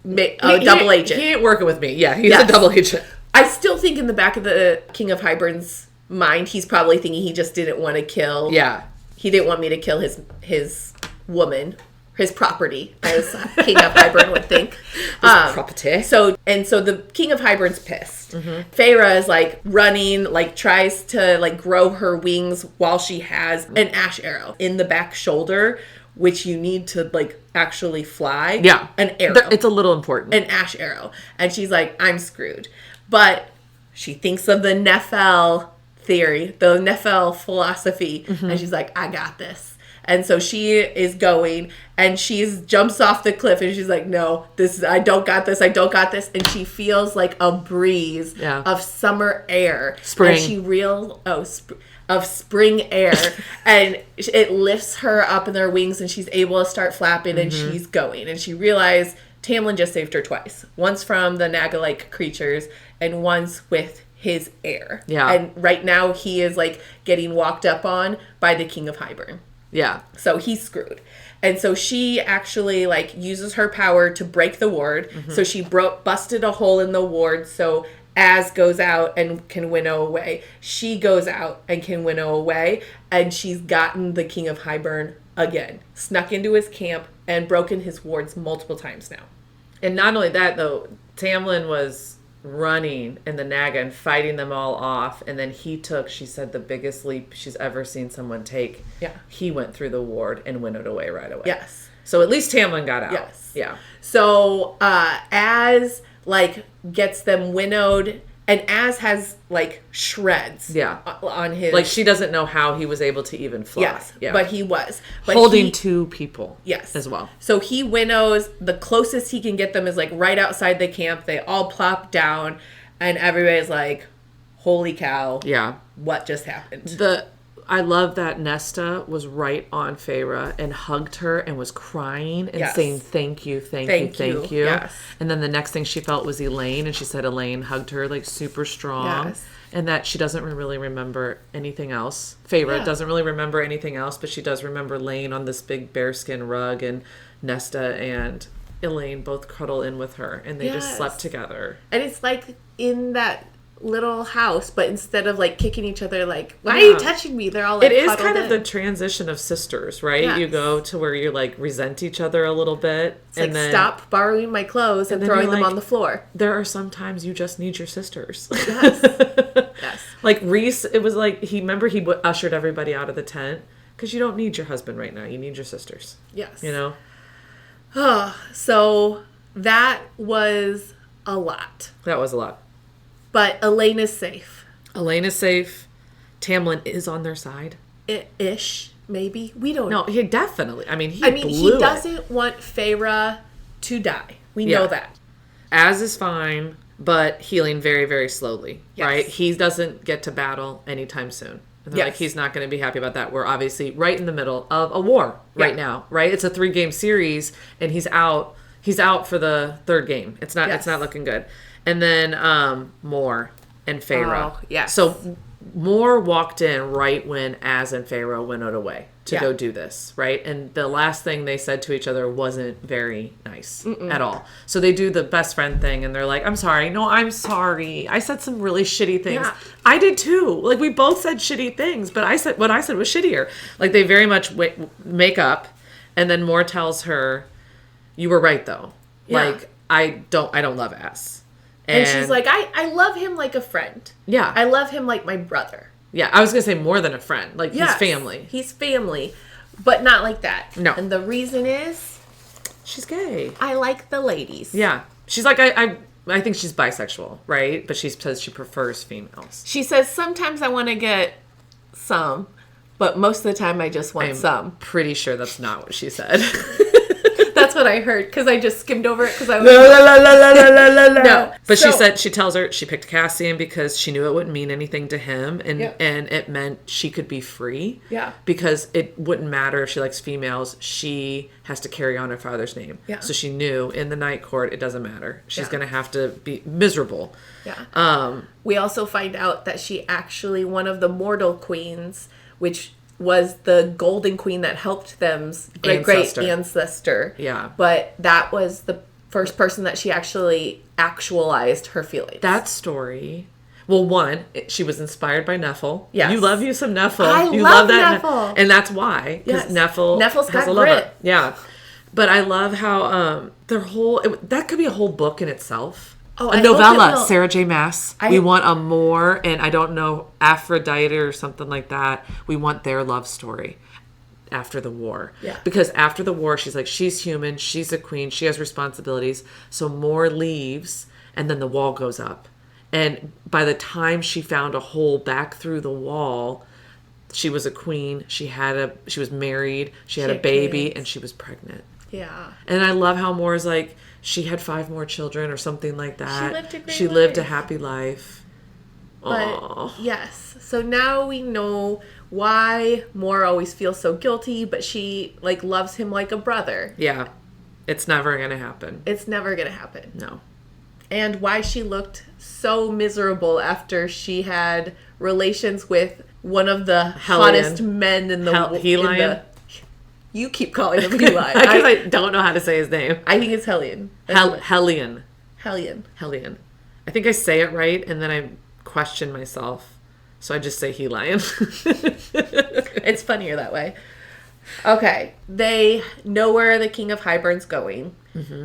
double agent. He ain't working with me. Yeah, he's a double agent. I still think in the back of the King of Highborn's mind, he's probably thinking he just didn't want to kill. Yeah. He didn't want me to kill his woman. His property, as King of Highborn would think. Property. So the King of Highborn's pissed. Mm-hmm. Feyre is like running, like tries to like grow her wings while she has an ash arrow in the back shoulder, which you need to like actually fly. Yeah. An arrow. It's a little important. An ash arrow. And she's like, I'm screwed. But she thinks of the Nephel theory, the Nephel philosophy, and she's like, I got this. And so she is going, and she jumps off the cliff, and she's like, no, I don't got this. And she feels like a breeze of summer air. Spring. And of spring air. And it lifts her up in their wings, and she's able to start flapping, and she's going. And she realized Tamlin just saved her twice. Once from the Naga-like creatures, and once with his air. Yeah. And right now, he is like getting walked up on by the King of Highborn. Yeah. So he's screwed. And so she actually like uses her power to break the ward. Mm-hmm. So she busted a hole in the ward. So Az goes out and can winnow away. She goes out and can winnow away. And she's gotten the King of Highborn again. Snuck into his camp and broken his wards multiple times now. And not only that, though, Tamlin was running in the Naga and fighting them all off. And then he took, she said, the biggest leap she's ever seen someone take. Yeah. He went through the ward and winnowed away right away. Yes. So at least Tamlin got out. Yes. Yeah. So Az, like, gets them winnowed, and Az has, like, shreds. Yeah. On his... Like, she doesn't know how he was able to even fly. Yes. Yeah. But he was. But holding 2 people. Yes. As well. So he winnows. The closest he can get them is, like, right outside the camp. They all plop down, and everybody's like, holy cow. Yeah. What just happened? I love that Nesta was right on Feyre and hugged her and was crying and saying, thank you. Thank you. Yes. And then the next thing she felt was Elaine, and she said Elaine hugged her, like, super strong. Yes. And that she doesn't really remember anything else. Feyre doesn't really remember anything else, but she does remember laying on this big bearskin rug, and Nesta and Elaine both cuddle in with her, and they just slept together. And it's like in that little house, but instead of like kicking each other, like, why are you touching me? They're all like, it is kind of the transition of sisters, right? Yes. You go to where you like resent each other a little bit, it's and like, then stop borrowing my clothes and throwing them on the floor. There are sometimes you just need your sisters. Yes. Yes. Like Rhys, it was like he ushered everybody out of the tent because you don't need your husband right now. You need your sisters. Yes. You know. Oh, so that was a lot. That was a lot. But Elaine is safe. Elaine is safe. Tamlin is on their side. Ish, maybe. We don't know. No, he definitely. I mean, he doesn't want Feyre to die. We know that. Az is fine, but healing very, very slowly, right? He doesn't get to battle anytime soon. And like, he's not going to be happy about that. We're obviously right in the middle of a war right now, right? It's a 3-game series, and he's out. He's out for the 3rd game. It's not. It's not looking good. And then Mor and Feyre. Oh, yes. So Mor walked in right when Az and Feyre winnowed away to go do this, right? And the last thing they said to each other wasn't very nice at all. So they do the best friend thing, and they're like, I'm sorry. No, I'm sorry. I said some really shitty things. Yeah. I did too. Like, we both said shitty things, but what I said was shittier. Like, they very much make up, and then Mor tells her, you were right, though. Yeah. Like, I don't love Az. And she's like, I love him like a friend. Yeah. I love him like my brother. Yeah, I was going to say more than a friend. Like, he's family. He's family, but not like that. No. And the reason is... she's gay. I like the ladies. Yeah. She's like, I think she's bisexual, right? But she says she prefers females. She says, sometimes I want to get some, but most of the time I just want some. Pretty sure that's not what she said. That's what I heard, because I just skimmed over it because I was no. But she tells her she picked Cassian because she knew it wouldn't mean anything to him, and it meant she could be free. Yeah. Because it wouldn't matter if she likes females, she has to carry on her father's name. Yeah. So she knew in the Night Court it doesn't matter. She's gonna have to be miserable. Yeah. We also find out that she actually one of the mortal queens, which was the golden queen that helped them's great ancestor. Yeah. But that was the first person that she actually actualized her feelings. That story. Well, one, she was inspired by Neffel. Yes. You love you some Neffel. I you love that Neffel. And that's why. Because Neffel's has got a grit. lover. Yeah. But I love how their whole... that could be a whole book in itself. Oh, a novella, Sarah J. Maas. We want a Mor and I don't know, Aphrodite or something like that. We want their love story after the war. Yeah. Because after the war, she's like, she's human, she's a queen, she has responsibilities. So Mor leaves, and then the wall goes up. And by the time she found a hole back through the wall, she was a queen. She was married. She had a baby, kids. And she was pregnant. Yeah. And I love how Mor's like, she had 5 more children or something like that. She lived a happy life. But yes. So now we know why Mor always feels so guilty, but she like loves him like a brother. Yeah. It's never going to happen. It's never going to happen. No. And why she looked so miserable after she had relations with one of the hottest men in the Helion. You keep calling him Helion. Because I don't know how to say his name. I think it's Helion. Helion. Helion. I think I say it right, and then I question myself. So I just say Helion. It's funnier that way. Okay. They know where the King of Hybern's going.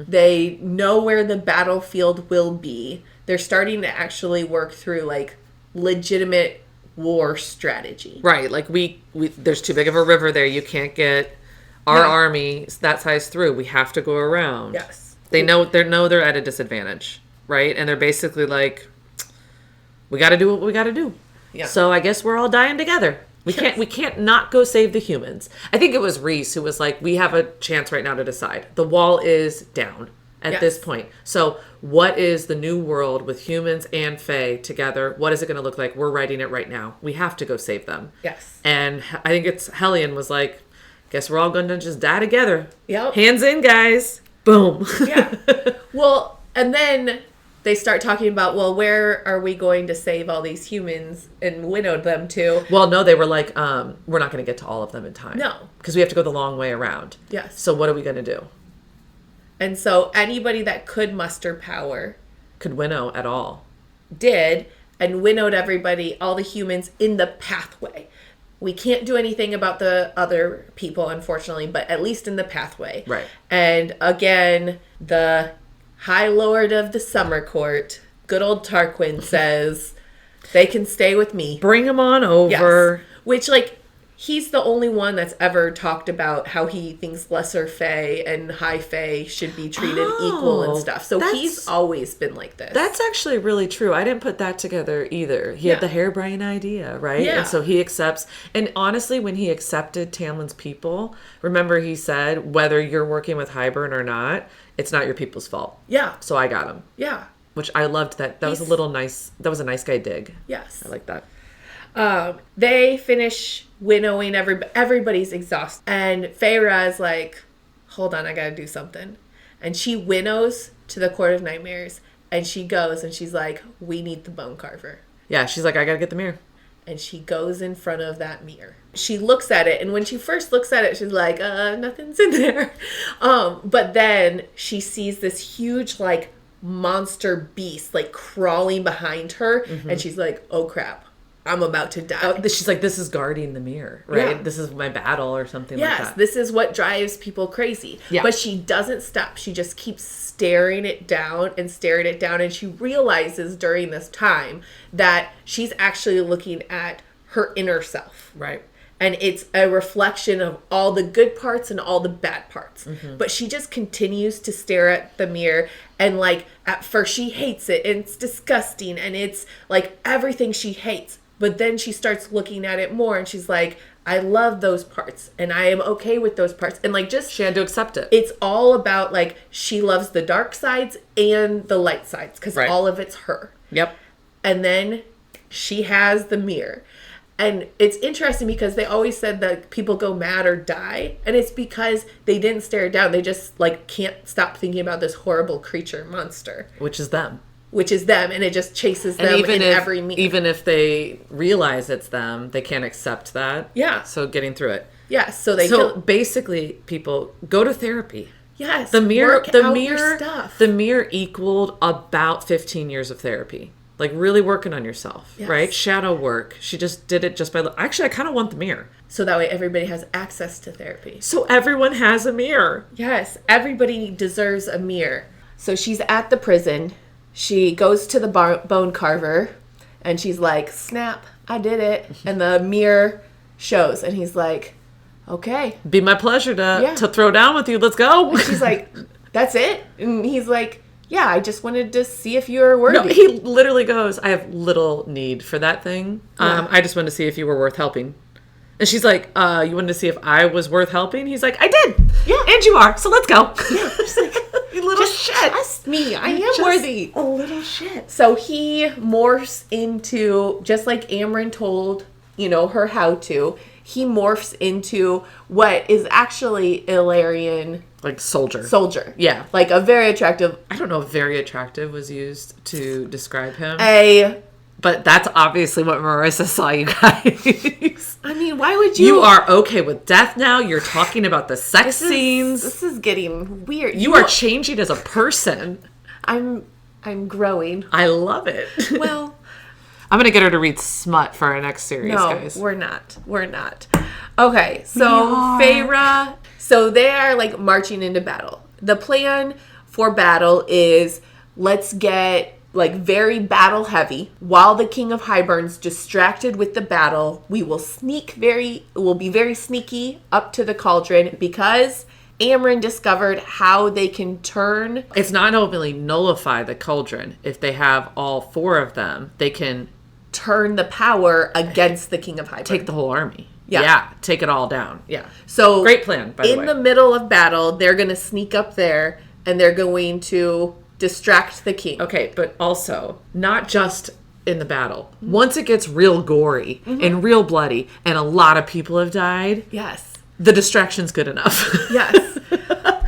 They know where the battlefield will be. They're starting to actually work through, like, legitimate war strategy. Right. Like, we there's too big of a river there. You can't get our army that size through. We have to go around. Yes. They know they're at a disadvantage, right? And they're basically like, we got to do what we got to do. Yeah. So I guess we're all dying together. We can't not go save the humans. I think it was Reese who was like, we have a chance right now to decide. The wall is down at this point. So what is the new world with humans and Fae together? What is it going to look like? We're writing it right now. We have to go save them. Yes. And I think it's Hellion was like, guess we're all going to just die together. Yep. Hands in, guys. Boom. Yeah. Well, and then they start talking about, well, where are we going to save all these humans and winnow them to? Well, no, they were like, we're not going to get to all of them in time. No. Because we have to go the long way around. Yes. So what are we going to do? And so anybody that could muster power Could winnow at all. did, and winnowed everybody, all the humans in the pathway. We can't do anything about the other people, unfortunately, but at least in the pathway. Right. And again, the High Lord of the Summer Court, good old Tarquin, says they can stay with me. Bring them on over. Yes. Which, like, he's the only one that's ever talked about how he thinks lesser Fae and high Fae should be treated equal and stuff. So he's always been like this. That's actually really true. I didn't put that together either. He had the harebrained idea, right? Yeah. And so he accepts. And honestly, when he accepted Tamlin's people, remember he said, whether you're working with Hybern or not, it's not your people's fault. Yeah. So I got him. Yeah. Which I loved that. That was a little nice. That was a nice guy dig. Yes. I like that. They finish winnowing, everybody's exhausted. And Feyre is like, hold on, I gotta do something. And she winnows to the Court of Nightmares. And she goes and she's like, we need the bone carver. Yeah, she's like, I gotta get the mirror. And she goes in front of that mirror. She looks at it, and when she first looks at it, she's like, nothing's in there. But then she sees this huge, like, monster beast, like, crawling behind her. And she's like, oh, crap. I'm about to die. She's like, this is guarding the mirror, right? Yeah. This is my battle or something like that. Yes, this is what drives people crazy. Yeah. But she doesn't stop. She just keeps staring it down and staring it down. And she realizes during this time that she's actually looking at her inner self. Right. And it's a reflection of all the good parts and all the bad parts. But she just continues to stare at the mirror. And, like, at first she hates it. And it's disgusting. And it's, like, everything she hates. But then she starts looking at it more. And she's like, I love those parts. And I am okay with those parts. And, like, just... She had to accept it. It's all about, like, she loves the dark sides and the light sides. Because all of it's her. Yep. And then she has the mirror. And it's interesting because they always said that people go mad or die. And it's because they didn't stare it down. They just, like, can't stop thinking about this horrible creature monster. Which is them. Which is them. And it just chases them in every meal. Even if they realize it's them, they can't accept that. Yeah. So getting through it. Yeah. So basically, people, go to therapy. Yes. The mirror, your stuff. the mirror equaled about 15 years of therapy. Like, really working on yourself, right? Shadow work. She just did it just by... Actually, I kind of want the mirror. So that way everybody has access to therapy. So everyone has a mirror. Yes. Everybody deserves a mirror. So she's at the prison. She goes to the bone carver. And she's like, snap, I did it. And the mirror shows. And he's like, okay. Be my pleasure to throw down with you. Let's go. And she's like, that's it? And he's like... Yeah, I just wanted to see if you were worthy. No, he literally goes, I have little need for that thing. I just wanted to see if you were worth helping. And she's like, you wanted to see if I was worth helping? He's like, I did. Yeah. And you are. So let's go. Yeah. Just like, you little shit. Trust me. I am worthy. A little shit. So he morphs into, just like Amryn told, her how to, he morphs into what is actually Illyrian... Like soldier. Yeah. Like a very attractive... I don't know if very attractive was used to describe him. But that's obviously what Marisa saw, you guys. I mean, why would you... You are okay with death now. You're talking about the sex scenes. This is getting weird. You are changing as a person. I'm growing. I love it. Well... I'm going to get her to read smut for our next series, guys. No, we're not. Okay, so Feyre... So they are, like, marching into battle. The plan for battle is let's get like very battle heavy. While the King of Hybern's distracted with the battle, we'll be very sneaky up to the cauldron because Amren discovered how they can turn. It's not only nullify the cauldron. If they have all 4 of them, they can turn the power against the King of Hybern. Take the whole army. Yeah. Take it all down. Yeah. So great plan, by the way. In the middle of battle, they're going to sneak up there and they're going to distract the king. Okay, but also not just in the battle. Once it gets real gory and real bloody and a lot of people have died. Yes. The distraction's good enough. Yes.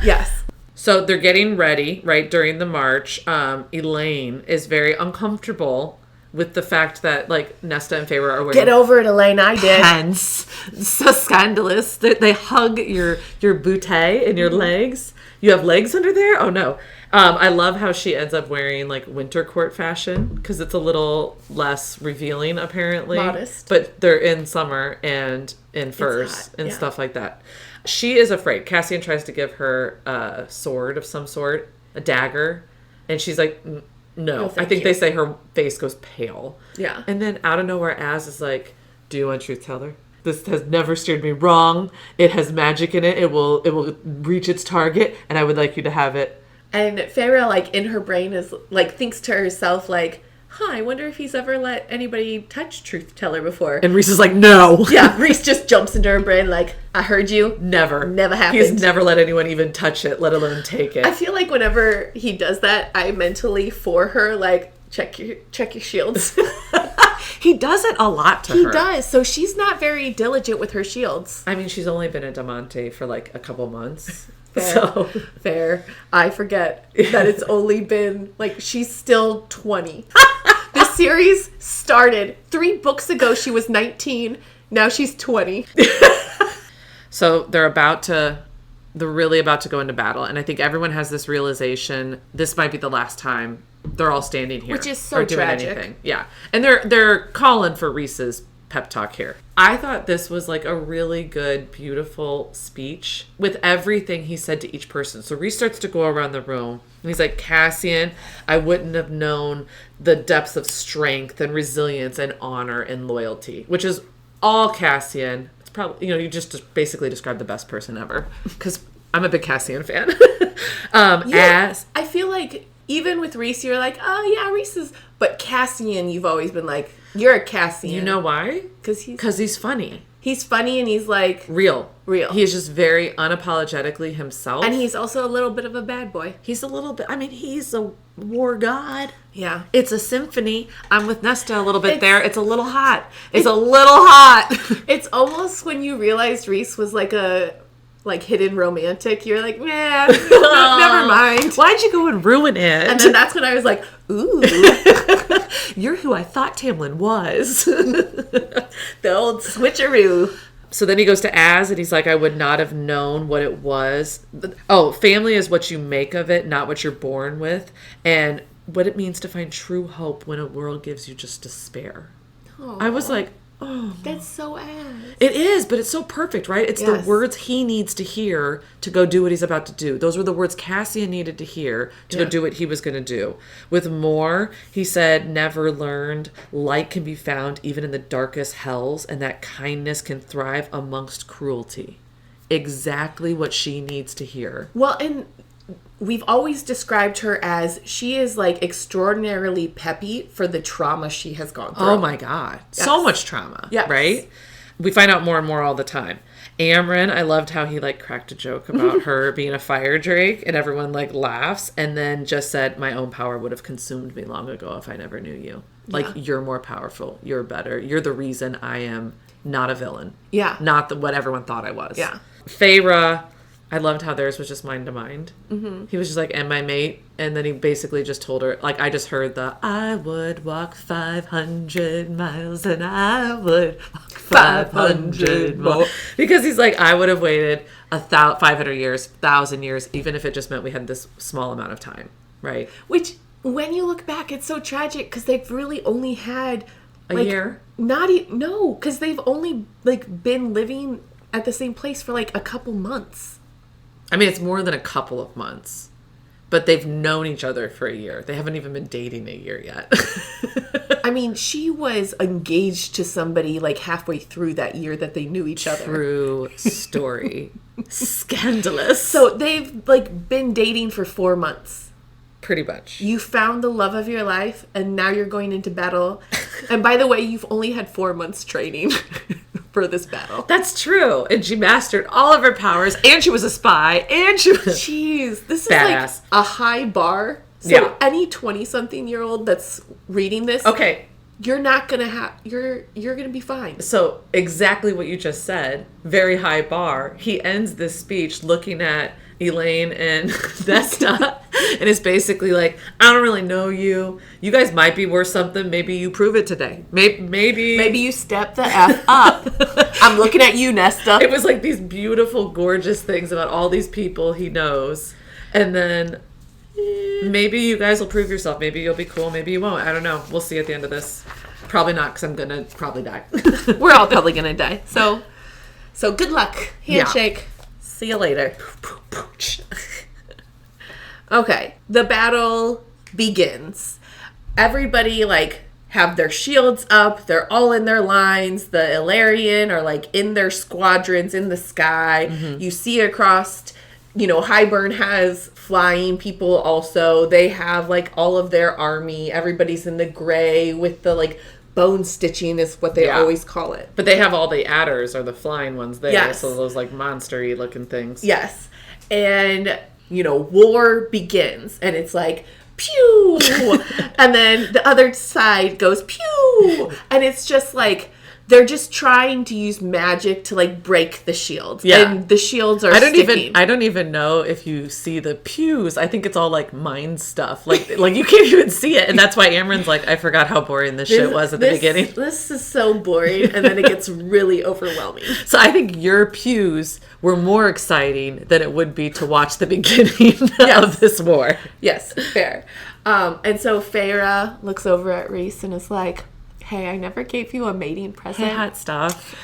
Yes. So they're getting ready, right, during the march. Elaine is very uncomfortable with the fact that, like, Nesta and Feyre are wearing... Get over it, Elaine, I did. Pants. So scandalous. They hug your bootay and your legs. You have legs under there? Oh, no. I love how she ends up wearing, like, winter court fashion, because it's a little less revealing, apparently. Modest. But they're in summer and in furs and stuff like that. She is afraid. Cassian tries to give her a sword of some sort, a dagger, and she's like... No, I think they say her face goes pale. Yeah. And then out of nowhere, Az is like, do you want a truth teller? This has never steered me wrong. It has magic in it. It will reach its target, and I would like you to have it. And Feyre, like, in her brain is, like, thinks to herself, like, I wonder if he's ever let anybody touch truth teller before. And Rhys is like, no. Yeah, Rhys just jumps into her brain like, I heard you. Never. Never happened. He's never let anyone even touch it, let alone take it. I feel like whenever he does that, I mentally, for her, like, check your shields. He does it a lot to her. He does. So she's not very diligent with her shields. I mean, she's only been at Diamante for, like, a couple months. Fair. Fair. I forget that it's only been, like, she's still 20. This series started 3 books ago. She was 19. Now she's 20. So they're really about to go into battle. And I think everyone has this realization, this might be the last time they're all standing here. Which is so tragic. Anything. Yeah. And they're calling for Rhys's pep talk here. I thought this was like a really good, beautiful speech with everything he said to each person. So Rhys starts to go around the room and he's like, Cassian, I wouldn't have known the depths of strength and resilience and honor and loyalty, which is all Cassian. It's probably, you just basically described the best person ever because I'm a big Cassian fan. I feel like even with Rhys, you're like, oh yeah, Rhys is, but Cassian, you've always been like, you're a Cassian. You know why? Because he's funny. He's funny and he's like... Real. He is just very unapologetically himself. And he's also a little bit of a bad boy. He's a little bit... I mean, he's a war god. Yeah. It's a symphony. I'm with Nesta a little bit there. It's a little hot. It's a little hot. It's almost when you realized Rhys was like a... like hidden romantic, you're like, nah, never mind. Why'd you go and ruin it? And then that's when I was like, ooh. You're who I thought Tamlin was. The old switcheroo. So then he goes to Az and he's like, I would not have known what it was. Oh, family is what you make of it, not what you're born with. And what it means to find true hope when a world gives you just despair. Aww. I was like, oh. That's so Az. It is, but it's so perfect, right? It's the words he needs to hear to go do what he's about to do. Those were the words Cassian needed to hear to go do what he was going to do. With Moore, he said, never learned, light can be found even in the darkest hells, and that kindness can thrive amongst cruelty. Exactly what she needs to hear. Well, and we've always described her as she is like extraordinarily peppy for the trauma she has gone through. Oh my God. Yes. So much trauma. Yes. Right? We find out more and more all the time. Amren, I loved how he like cracked a joke about her being a fire drake and everyone like laughs and then just said, my own power would have consumed me long ago if I never knew you. Like, you're more powerful. You're better. You're the reason I am not a villain. Yeah. Not what everyone thought I was. Yeah. Feyre, I loved how theirs was just mind to mind. Mm-hmm. He was just like, and my mate. And then he basically just told her, like, I just heard I would walk 500 miles and I would walk 500 more. Because he's like, I would have waited 500 years, 1,000 years, even if it just meant we had this small amount of time. Right. Which, when you look back, it's so tragic because they've really only had a year. No, because they've only like been living at the same place for like a couple months. I mean, it's more than a couple of months. But they've known each other for a year. They haven't even been dating a year yet. I mean, she was engaged to somebody like halfway through that year that they knew each other. True story. Scandalous. So they've like been dating for 4 months. Pretty much. You found the love of your life, and now you're going into battle. And by the way, you've only had 4 months training for this battle. That's true. And she mastered all of her powers, and she was a spy, and she was... Jeez, this badass. is like a high bar. So Yeah. any 20-something-year-old that's reading this, Okay. you're not going to have... You're going to be fine. So exactly what you just said. Very high bar. He ends this speech looking at Elaine and Nesta and is basically like, I don't really know you. You guys might be worth something. Maybe you prove it today. Maybe you step the F up. I'm looking at you, Nesta. It was like these beautiful, gorgeous things about all these people he knows. And then maybe you guys will prove yourself. Maybe you'll be cool. Maybe you won't. I don't know. We'll see at the end of this. Probably not, because I'm going to probably die. We're all probably going to die. So good luck. Handshake. Yeah. See you later. Okay. The battle begins. Everybody, like, have their shields up. They're all in their lines. The Illyrian are, like, in their squadrons in the sky. Mm-hmm. You see across, Highburn has flying people also. They have, like, all of their army. Everybody's in the gray with the, like, bone stitching is what they always call it. But they have all the adders or the flying ones there. Yes. So those, like, monster-y looking things. Yes. And, war begins. And it's like, pew! And then the other side goes, pew! And it's just like, they're just trying to use magic to, like, break the shields. Yeah. And the shields are I don't even know if you see the pews. I think it's all, like, mind stuff. Like you can't even see it. And that's why Amren's like, I forgot how boring this shit was at the beginning. This is so boring. And then it gets really overwhelming. So I think your pews were more exciting than it would be to watch the beginning of this war. Yes, fair. And so Feyre looks over at Rhys and is like, hey, I never gave you a mating present. Hey, hot stuff.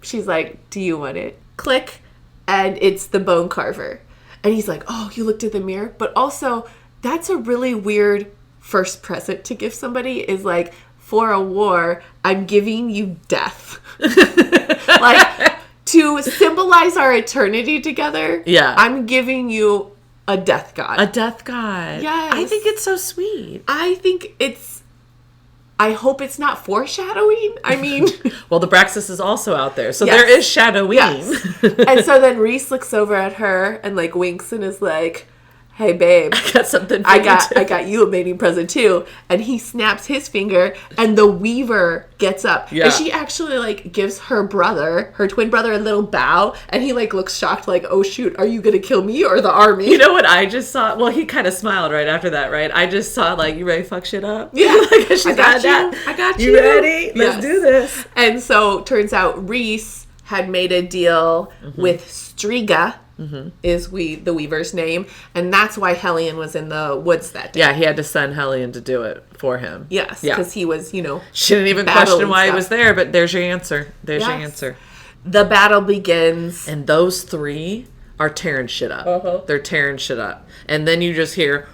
She's like, do you want it? Click. And it's the bone carver. And he's like, oh, you looked at the mirror? But also, that's a really weird first present to give somebody is like, for a war, I'm giving you death. Like, to symbolize our eternity together, I'm giving you a death god. A death god. Yes. I think it's so sweet. I hope it's not foreshadowing. I mean... Well, the Braxis is also out there, so there is shadowing. Yes. And so then Rhys looks over at her and, like, winks and is like, hey, babe. I got something for I you, got you a mating present, too. And he snaps his finger, and the Weaver gets up. Yeah. And she actually, like, gives her twin brother, a little bow. And he, like, looks shocked, like, oh, shoot, are you going to kill me or the army? You know what I just saw? Well, he kind of smiled right after that, right? I just saw, like, you ready to fuck shit up? Yeah. Like, she's I got you. You ready? Let's do this. And so, turns out Rhys had made a deal with Striga, is the Weaver's name, and that's why Hellion was in the woods that day. Yeah, he had to send Hellion to do it for him. Yes, because he was, She didn't even question why he was there, but there's your answer. There's your answer. The battle begins. And those three are tearing shit up. They're tearing shit up. And then you just hear...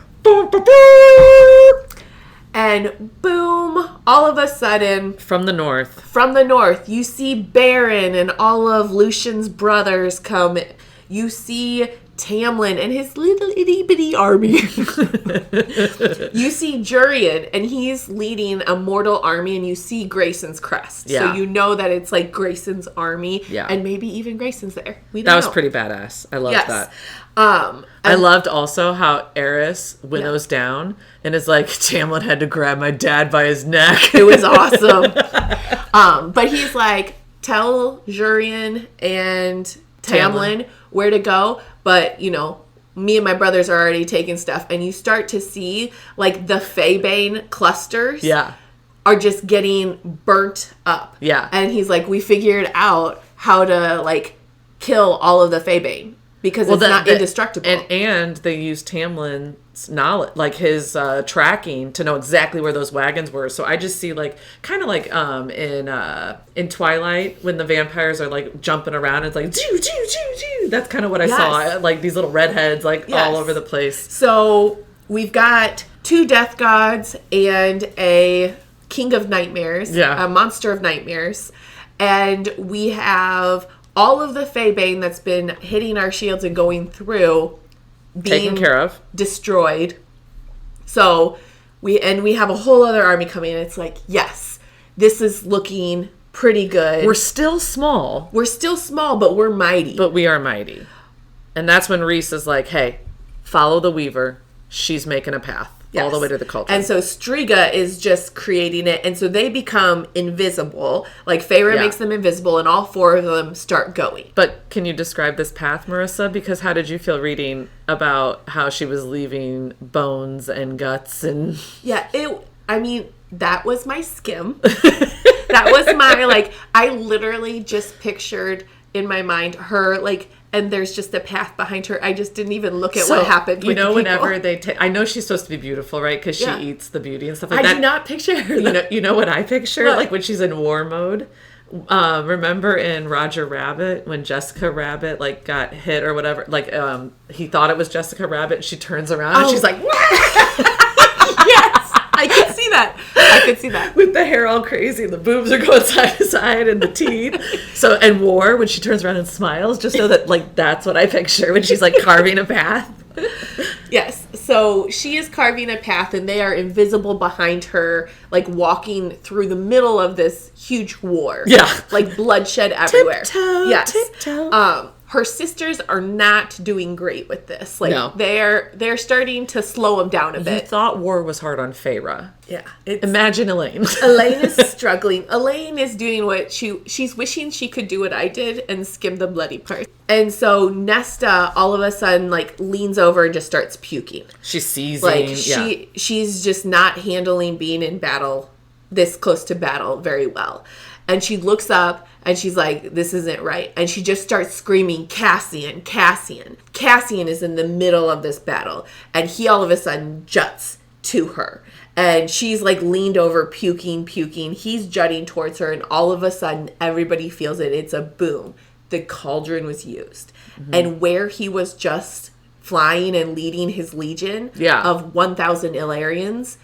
And boom, all of a sudden... From the north, you see Baron and all of Lucian's brothers come. You see Tamlin and his little itty-bitty army. You see Jurian, and he's leading a mortal army, and you see Grayson's crest. Yeah. So you know that it's like Grayson's army, Yeah. and maybe even Grayson's there. That was pretty badass. I loved that. I loved also how Eris winnows down and is like, Tamlin had to grab my dad by his neck. It was awesome. But he's like, tell Jurian and Tamlin where to go, but me and my brothers are already taking stuff, and you start to see like the Faebane clusters are just getting burnt up. And he's like, we figured out how to like kill all of the Faebane. Because it's not indestructible. And they used Tamlin's knowledge, like his tracking, to know exactly where those wagons were. So I just see like, kind of like in Twilight when the vampires are like jumping around. It's like, doo, doo, doo, doo. That's kind of what I saw. Like these little redheads like all over the place. So we've got 2 death gods and a king of nightmares. Yeah. A monster of nightmares. And we have all of the Faebane that's been hitting our shields and going through being taken care of, destroyed. So we have a whole other army coming, and it's like, yes, this is looking pretty good. We're still small, but we're mighty. But we are mighty. And that's when Reese is like, hey, follow the Weaver. She's making a path all the way to the cauldron. And so Striga is just creating it. And so they become invisible. Like Feyre makes them invisible, and all 4 of them start going. But can you describe this path, Marisa? Because how did you feel reading about how she was leaving bones and guts and... Yeah, that was my skim. That was my, like, I literally just pictured in my mind her, like... And there's just a path behind her. I just didn't even look at what happened. You know, whenever I know she's supposed to be beautiful, right? Because she eats the beauty and stuff like that. I do not picture her. You know what I picture? What? Like when she's in war mode. Remember in Roger Rabbit when Jessica Rabbit like got hit or whatever? Like he thought it was Jessica Rabbit. And she turns around and she's like, yes, I could see that. With the hair all crazy and the boobs are going side to side and the teeth. So, and war, when she turns around and smiles, just so that, like, that's what I picture when she's, like, carving a path. Yes. So she is carving a path, and they are invisible behind her, like, walking through the middle of this huge war. Yeah. Like, bloodshed everywhere. Tiptoe, yes. tiptoe. Her sisters are not doing great with this. Like, no. they're starting to slow them down a bit. You thought war was hard on Feyre. Yeah. Imagine Elaine. Elaine is struggling. Elaine is doing what she's wishing she could do what I did and skim the bloody part. And so Nesta all of a sudden like leans over and just starts puking. She's seizing. Like she's just not handling being in battle, this close to battle, very well. And she looks up and she's like, this isn't right. And she just starts screaming, Cassian, Cassian. Cassian is in the middle of this battle. And he all of a sudden juts to her. And she's like leaned over, puking. He's jutting towards her. And all of a sudden, everybody feels it. It's a boom. The cauldron was used. Mm-hmm. And where he was just flying and leading his legion of 1,000 Illyrians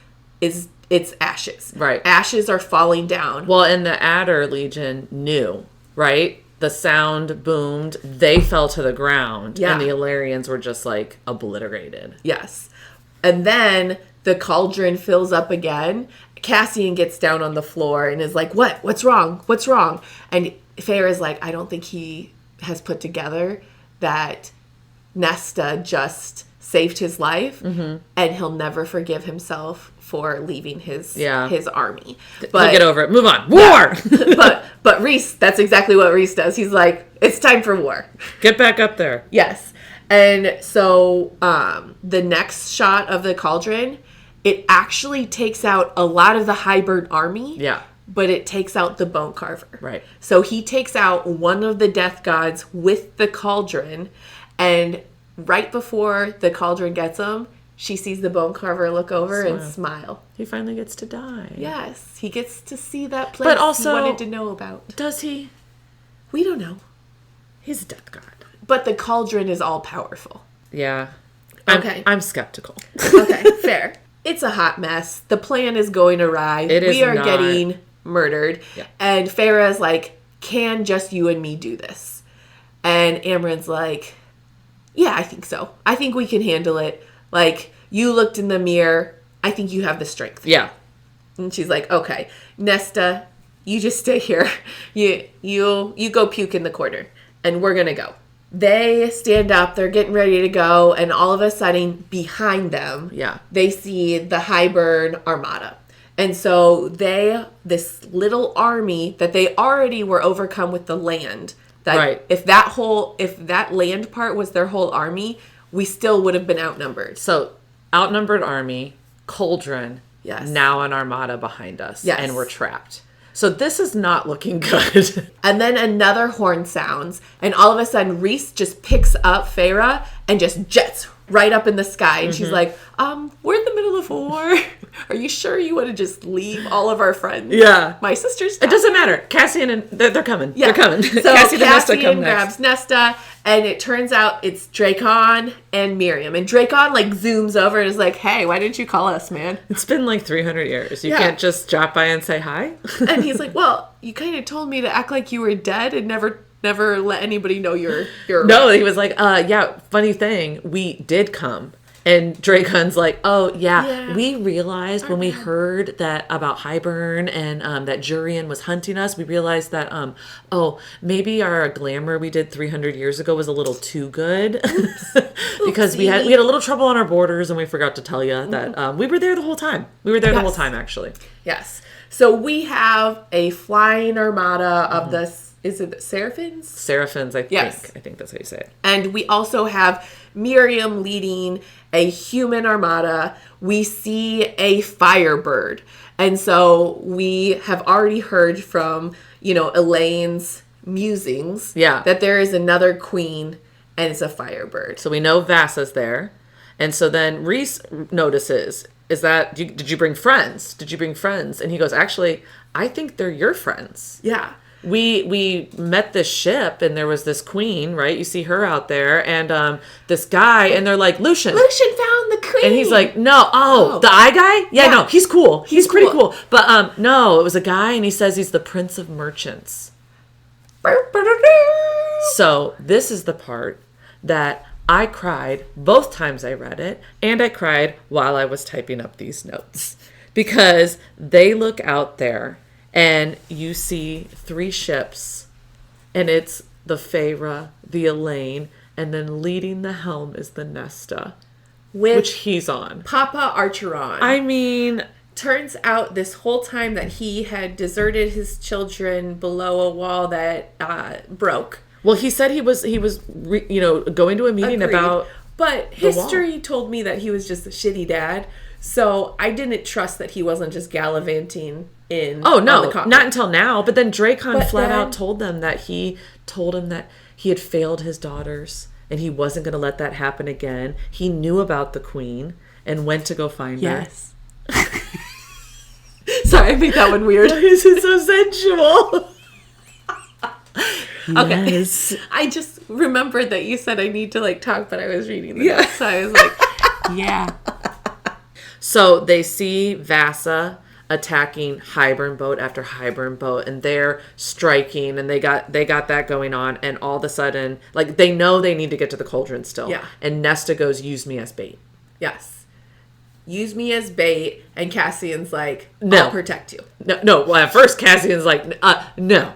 it's ashes. Right. Ashes are falling down. Well, and the Adder Legion knew, right? The sound boomed. They fell to the ground. Yeah. And the Illyrians were just like obliterated. Yes. And then the cauldron fills up again. Cassian gets down on the floor and is like, what? What's wrong? What's wrong? And Feyre is like, I don't think he has put together that Nesta just saved his life, and he'll never forgive himself for leaving his army. But he'll get over it. Move on. War! But Rhys, that's exactly what Rhys does. He's like, it's time for war. Get back up there. Yes. And so the next shot of the cauldron, it actually takes out a lot of the Hybrid army. Yeah. But it takes out the Bone Carver. Right. So he takes out one of the death gods with the cauldron, and right before the cauldron gets him, she sees the Bone Carver look over and smile. He finally gets to die. Yes. He gets to see that place but also, he wanted to know about. Does he? We don't know. He's a death god. But the cauldron is all powerful. Yeah. Okay. I'm skeptical. Okay, fair. It's a hot mess. The plan is going awry. We are getting murdered. Yeah. And Feyre's like, can just you and me do this? And Amren's like, yeah, I think so. I think we can handle it. Like, you looked in the mirror. I think you have the strength. Yeah. And she's like, okay, Nesta, you just stay here. You go puke in the corner, and we're going to go. They stand up. They're getting ready to go. And all of a sudden, behind them, they see the Hybrid armada. And so this little army that they already were overcome with the land. That if that land part was their whole army, we still would have been outnumbered. So, outnumbered army, cauldron, now an armada behind us, and we're trapped. So this is not looking good. And then another horn sounds, and all of a sudden Reese just picks up Feyre and just jets right up in the sky. And she's like, we're in the middle of a war. Are you sure you want to just leave all of our friends? Yeah. My sisters. It doesn't matter. Cassian and they're coming. Yeah. They're coming. So Cassian and Nesta come grabs next. Nesta, and it turns out it's Dracon and Miriam. And Dracon like zooms over and is like, hey, why didn't you call us, man? It's been like 300 years. You Yeah. can't just drop by and say hi. And he's like, well, you kind of told me to act like you were dead and never let anybody know you're No, he was like, yeah, funny thing, we did come. And Dracon's like, oh, yeah, we realized when we heard that about Hybern and that Jurian was hunting us, we realized that, maybe our glamour we did 300 years ago was a little too good. Because we had a little trouble on our borders, and we forgot to tell you that we were there the whole time. We were there the whole time, actually. Yes. So we have a flying armada of the, is it Seraphins? Seraphins, I think. Yes. I think that's how you say it. And we also have Miriam leading a human armada. We see a firebird. And so we have already heard from, Elaine's musings that there is another queen and it's a firebird. So we know Vassa's there. And so then Reese notices, did you bring friends? Did you bring friends? And he goes, actually, I think they're your friends. Yeah. We met this ship and there was this queen, right? You see her out there and this guy and they're like, Lucian found the queen. And he's like, no, the eye guy? Yeah, no, he's cool. He's pretty cool. But no, it was a guy and he says he's the Prince of Merchants. So this is the part that I cried both times I read it, and I cried while I was typing up these notes. Because they look out there and you see 3 ships, and it's the Feyre, the Elaine, and then leading the helm is the Nesta, which he's on. Papa Archeron. I mean, turns out this whole time that he had deserted his children below a wall that broke. Well, he said he was going to a meeting about. But history told me that he was just a shitty dad. So I didn't trust that he wasn't just gallivanting in. Oh no, not until now. But then Dracon flat out told them that he told him that he had failed his daughters and he wasn't going to let that happen again. He knew about the queen and went to go find her. Yes. Sorry, I made that one weird. This is so sensual. Okay. Yes. I just remembered that you said I need to talk, but I was reading the notes, so I was like, yeah. So they see Vassa attacking Hybern boat after Hybern boat, and they're striking, and they got that going on, and all of a sudden, they know they need to get to the cauldron still. Yeah. And Nesta goes, use me as bait. Yes. Use me as bait, and Cassian's like, no. I'll protect you. No. Well, at first Cassian's like, no.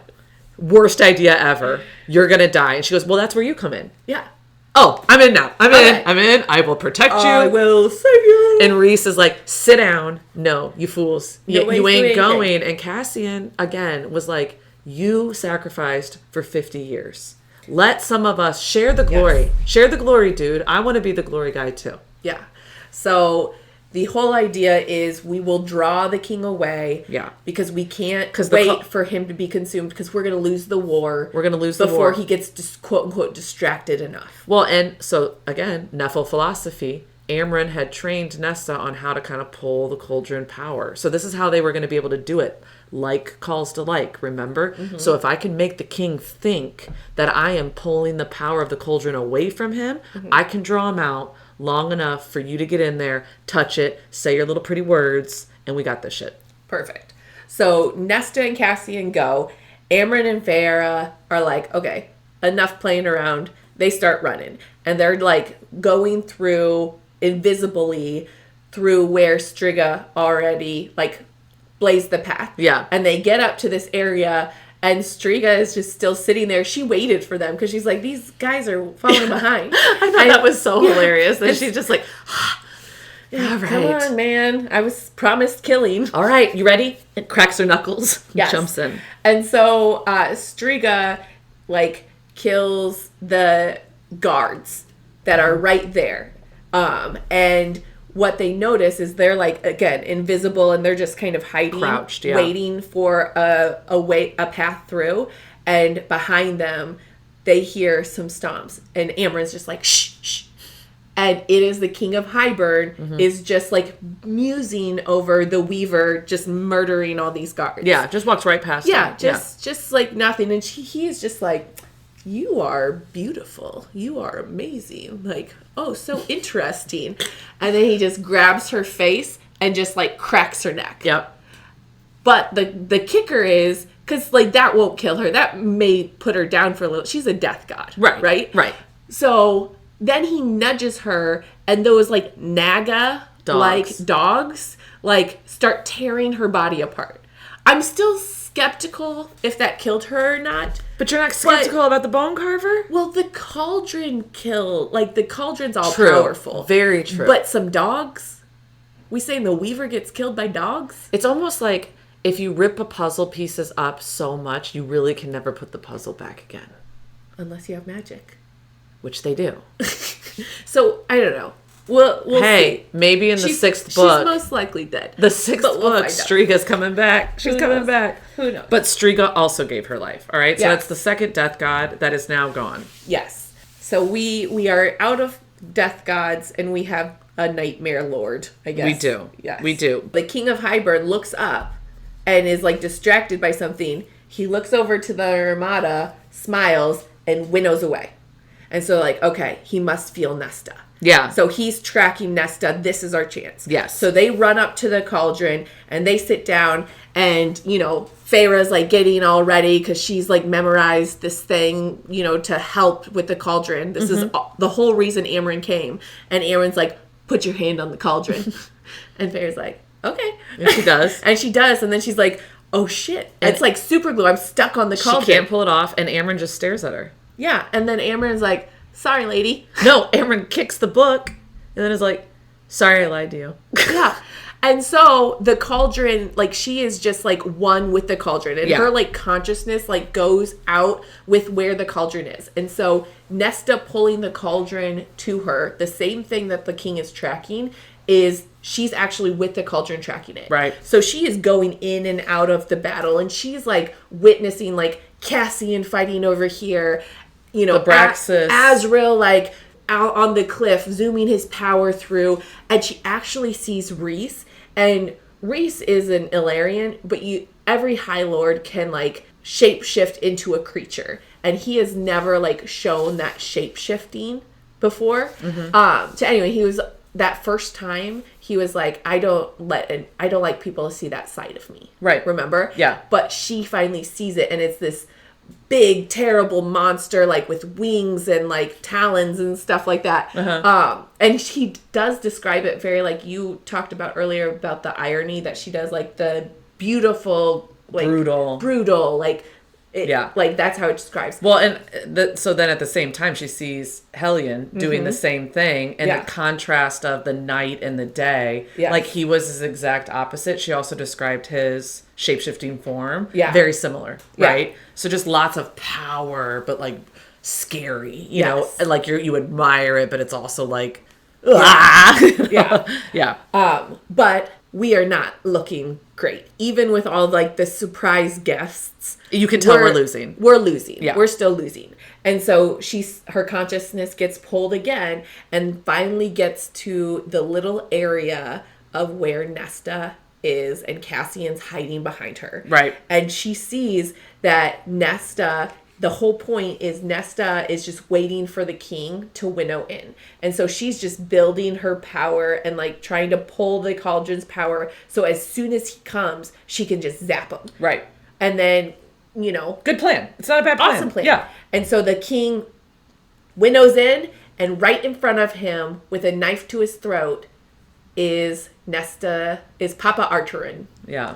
Worst idea ever. You're going to die. And she goes, well, that's where you come in. Yeah. Oh, I'm in now. I'm in. I will protect you. I will save you. And Reese is like, sit down. No, you fools. No, you ain't going. And Cassian, again, was like, you sacrificed for 50 years. Let some of us share the glory. Yes. Share the glory, dude. I want to be the glory guy, too. Yeah. So the whole idea is we will draw the king away. Yeah. Because we can't wait for him to be consumed because we're going to lose the war. We're going to lose the war. Before he gets, just quote unquote, distracted enough. Well, and so, again, Nephil philosophy. Amren had trained Nesta on how to kind of pull the cauldron power. So this is how they were going to be able to do it. Like calls to like, remember? Mm-hmm. So if I can make the king think that I am pulling the power of the cauldron away from him, I can draw him out long enough for you to get in there, touch it, say your little pretty words, and we got this shit. Perfect. So Nesta and Cassian go. Amren and Feyre are like, okay, enough playing around. They start running. And they're going through invisibly through where Striga already blazed the path. Yeah. And they get up to this area and Striga is just still sitting there. She waited for them because she's like, these guys are falling behind. I thought that was so hilarious. And she's just like, all right. Come on, man. I was promised killing. All right, you ready? And cracks her knuckles. Yes. Jumps in. And so Striga, kills the guards that are right there. And what they notice is they're like, again, invisible, and they're just kind of hiding, crouched, waiting for a path through. And behind them, they hear some stomps, and Amren's just like, shh, shh. And it is the King of Hybern is just like musing over the Weaver, just murdering all these guards. Yeah, just walks right past him. Just like nothing. And he is just like, you are beautiful. You are amazing. Like, oh, so interesting. And then he just grabs her face and just like cracks her neck. Yep. But the kicker is, because like that won't kill her. That may put her down for a little. She's a death god. Right. Right? Right. So then he nudges her, and those like naga like dogs like start tearing her body apart. I'm still skeptical if that killed her or not. But you're not skeptical about the bone carver? Well, the cauldron the cauldron's all True. powerful. Very true. But some dogs? We saying the Weaver gets killed by dogs? It's almost like if you rip a puzzle pieces up so much, you really can never put the puzzle back again. Unless you have magic. Which they do. So, I don't know. We'll see. Maybe in the sixth book. She's most likely dead. The sixth book, Striga's coming back. She's coming back. Who knows? But Striga also gave her life. All right? So Yes. that's the second death god that is now gone. Yes. So we are out of death gods, and we have a nightmare lord, I guess. We do. Yes. We do. The King of Hybern looks up and is like distracted by something. He looks over to the Armada, smiles, and winnows away. And so like, okay, he must feel Nesta. Yeah. So he's tracking Nesta. This is our chance. Yes. So they run up to the cauldron and they sit down, and, you know, Feyre's like getting all ready because she's like memorized this thing, you know, to help with the cauldron. This is the whole reason Amren came. And Amren's like, put your hand on the cauldron. And Feyre's like, okay. And she does. And she does. And then she's like, oh shit. And it's like super glue. I'm stuck on the cauldron. She can't pull it off, and Amren just stares at her. Yeah. And then Amren's like, sorry, lady. No, Amren kicks the book, and then is like, sorry I lied to you. Yeah. And so the cauldron, like, she is just like one with the cauldron, and her like consciousness like goes out with where the cauldron is. And so Nesta pulling the cauldron to her, the same thing that the king is tracking, is she's actually with the cauldron tracking it. Right. So she is going in and out of the battle, and she's like witnessing like Cassian fighting over here, you know, Abraxas. Azrael like out on the cliff zooming his power through, and she actually sees Rhys. And Rhys is an Illyrian, but every High Lord can like shapeshift into a creature, and he has never like shown that shapeshifting before. So anyway, he was that first time he was like, I don't like people to see that side of me. Right. Remember? Yeah. But she finally sees it, and it's this big terrible monster like with wings and like talons and stuff like that. And she does describe it very like you talked about earlier about the irony that she does, like the beautiful like brutal like like that's how it describes. Well, and so then at the same time she sees Hellion doing the same thing, and the contrast of the night and the day. Like he was his exact opposite. She also described his shape-shifting form. Very similar, right? So just lots of power, but like scary, you know, and like you admire it, but it's also like but we are not looking great. Even with all like the surprise guests, you can tell we're losing. We're losing. Yeah. We're still losing. And so her consciousness gets pulled again and finally gets to the little area of where Nesta is, and Cassian's hiding behind her. Right. And she sees that Nesta, the whole point is Nesta is just waiting for the king to winnow in. And so she's just building her power and like trying to pull the cauldron's power. So as soon as he comes, she can just zap him. Right. And then, you know. Good plan. It's not a bad plan. Awesome plan. Yeah. And so the king winnows in, and right in front of him with a knife to his throat is Papa Arturin. Yeah.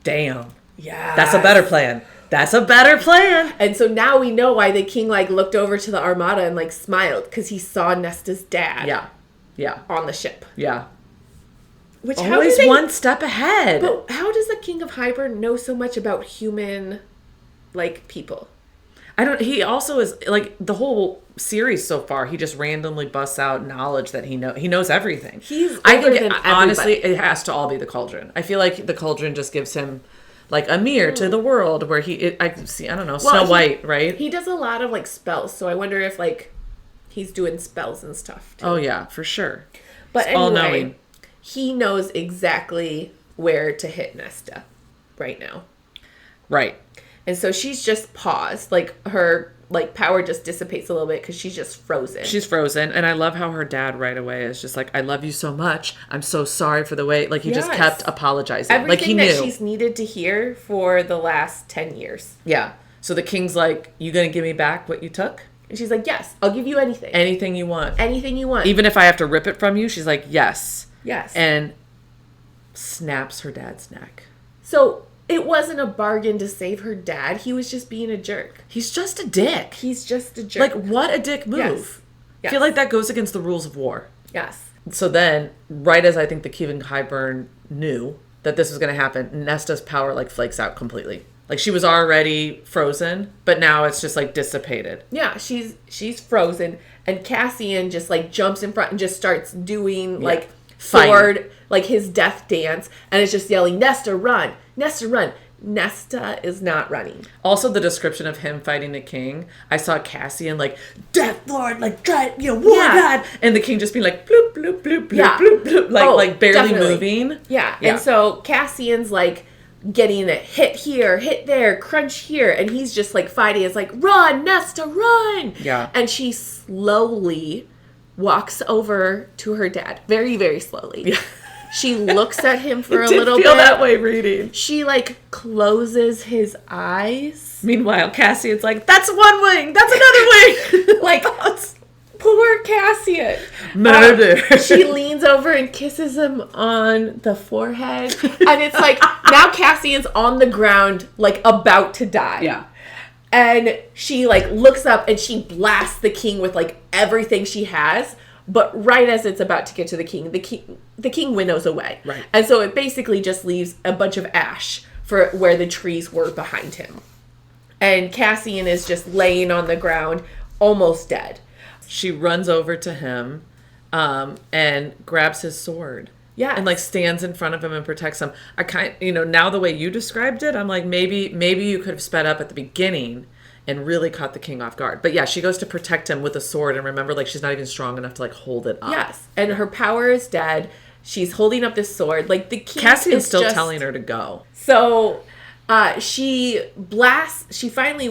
Damn. Yeah. That's a better plan. That's a better plan. And so now we know why the king like looked over to the Armada and like smiled, because he saw Nesta's dad. Yeah. On the ship. Yeah. Which always one step ahead. But how does the King of Hybern know so much about human like people? He also is like the whole series so far. He just randomly busts out knowledge that he knows everything. I think honestly, it has to all be the cauldron. I feel like the cauldron just gives him like a mirror to the world where I don't know, Snow White, right? He does a lot of like spells, so I wonder if like he's doing spells and stuff too. Oh yeah, for sure. But it's anyway, all-knowing. He knows exactly where to hit Nesta right now. Right. And so she's just paused. Like her like power just dissipates a little bit because she's just frozen. She's frozen. And I love how her dad right away is just like, I love you so much. I'm so sorry for the way, like he just kept apologizing. Everything like he knew. that she's needed to hear for the last 10 years. Yeah. So the king's like, you gonna give me back what you took? And she's like, yes, I'll give you anything. Anything you want. Anything you want. Even if I have to rip it from you, she's like, yes. Yes. And snaps her dad's neck. So it wasn't a bargain to save her dad. He was just being a jerk. He's just a dick. He's just a jerk. Like, what a dick move. Yes. I feel like that goes against the rules of war. Yes. So then, right as I think the King Highburn knew that this was going to happen, Nesta's power, like, flakes out completely. Like, she was already frozen, but now it's just, like, dissipated. Yeah, she's frozen. And Cassian just, like, jumps in front and just starts doing, like, sword, like, his death dance. And it's just yelling, Nesta, run! Nesta, run! Nesta is not running. Also, the description of him fighting the king, I saw Cassian, like, Death Lord, like, war god! And the king just being like, bloop, bloop, bloop, bloop, bloop, bloop, like, barely moving. Yeah, and so Cassian's, like, getting a hit here, hit there, crunch here, and he's just like fighting. It's like, run, Nesta, run! Yeah. And she slowly walks over to her dad. Very, very slowly. Yeah. She looks at him for a little bit. Feel that way reading. She like closes his eyes. Meanwhile, Cassian's like, that's one wing, that's another wing. Like, poor Cassian. Murder. She leans over and kisses him on the forehead. And it's like, now Cassian's on the ground, like, about to die. Yeah. And she, like, looks up and she blasts the king with, like, everything she has. But right as it's about to get to the king winnows away. Right. And so it basically just leaves a bunch of ash for where the trees were behind him. And Cassian is just laying on the ground, almost dead. She runs over to him and grabs his sword. Yeah. And like stands in front of him and protects him. Now the way you described it, I'm like, maybe you could have sped up at the beginning and really caught the king off guard. But yeah, she goes to protect him with a sword, and remember, like, she's not even strong enough to like hold it up. Yes. And her power is dead. She's holding up this sword. Like, the king Cassian's still telling her to go. So she finally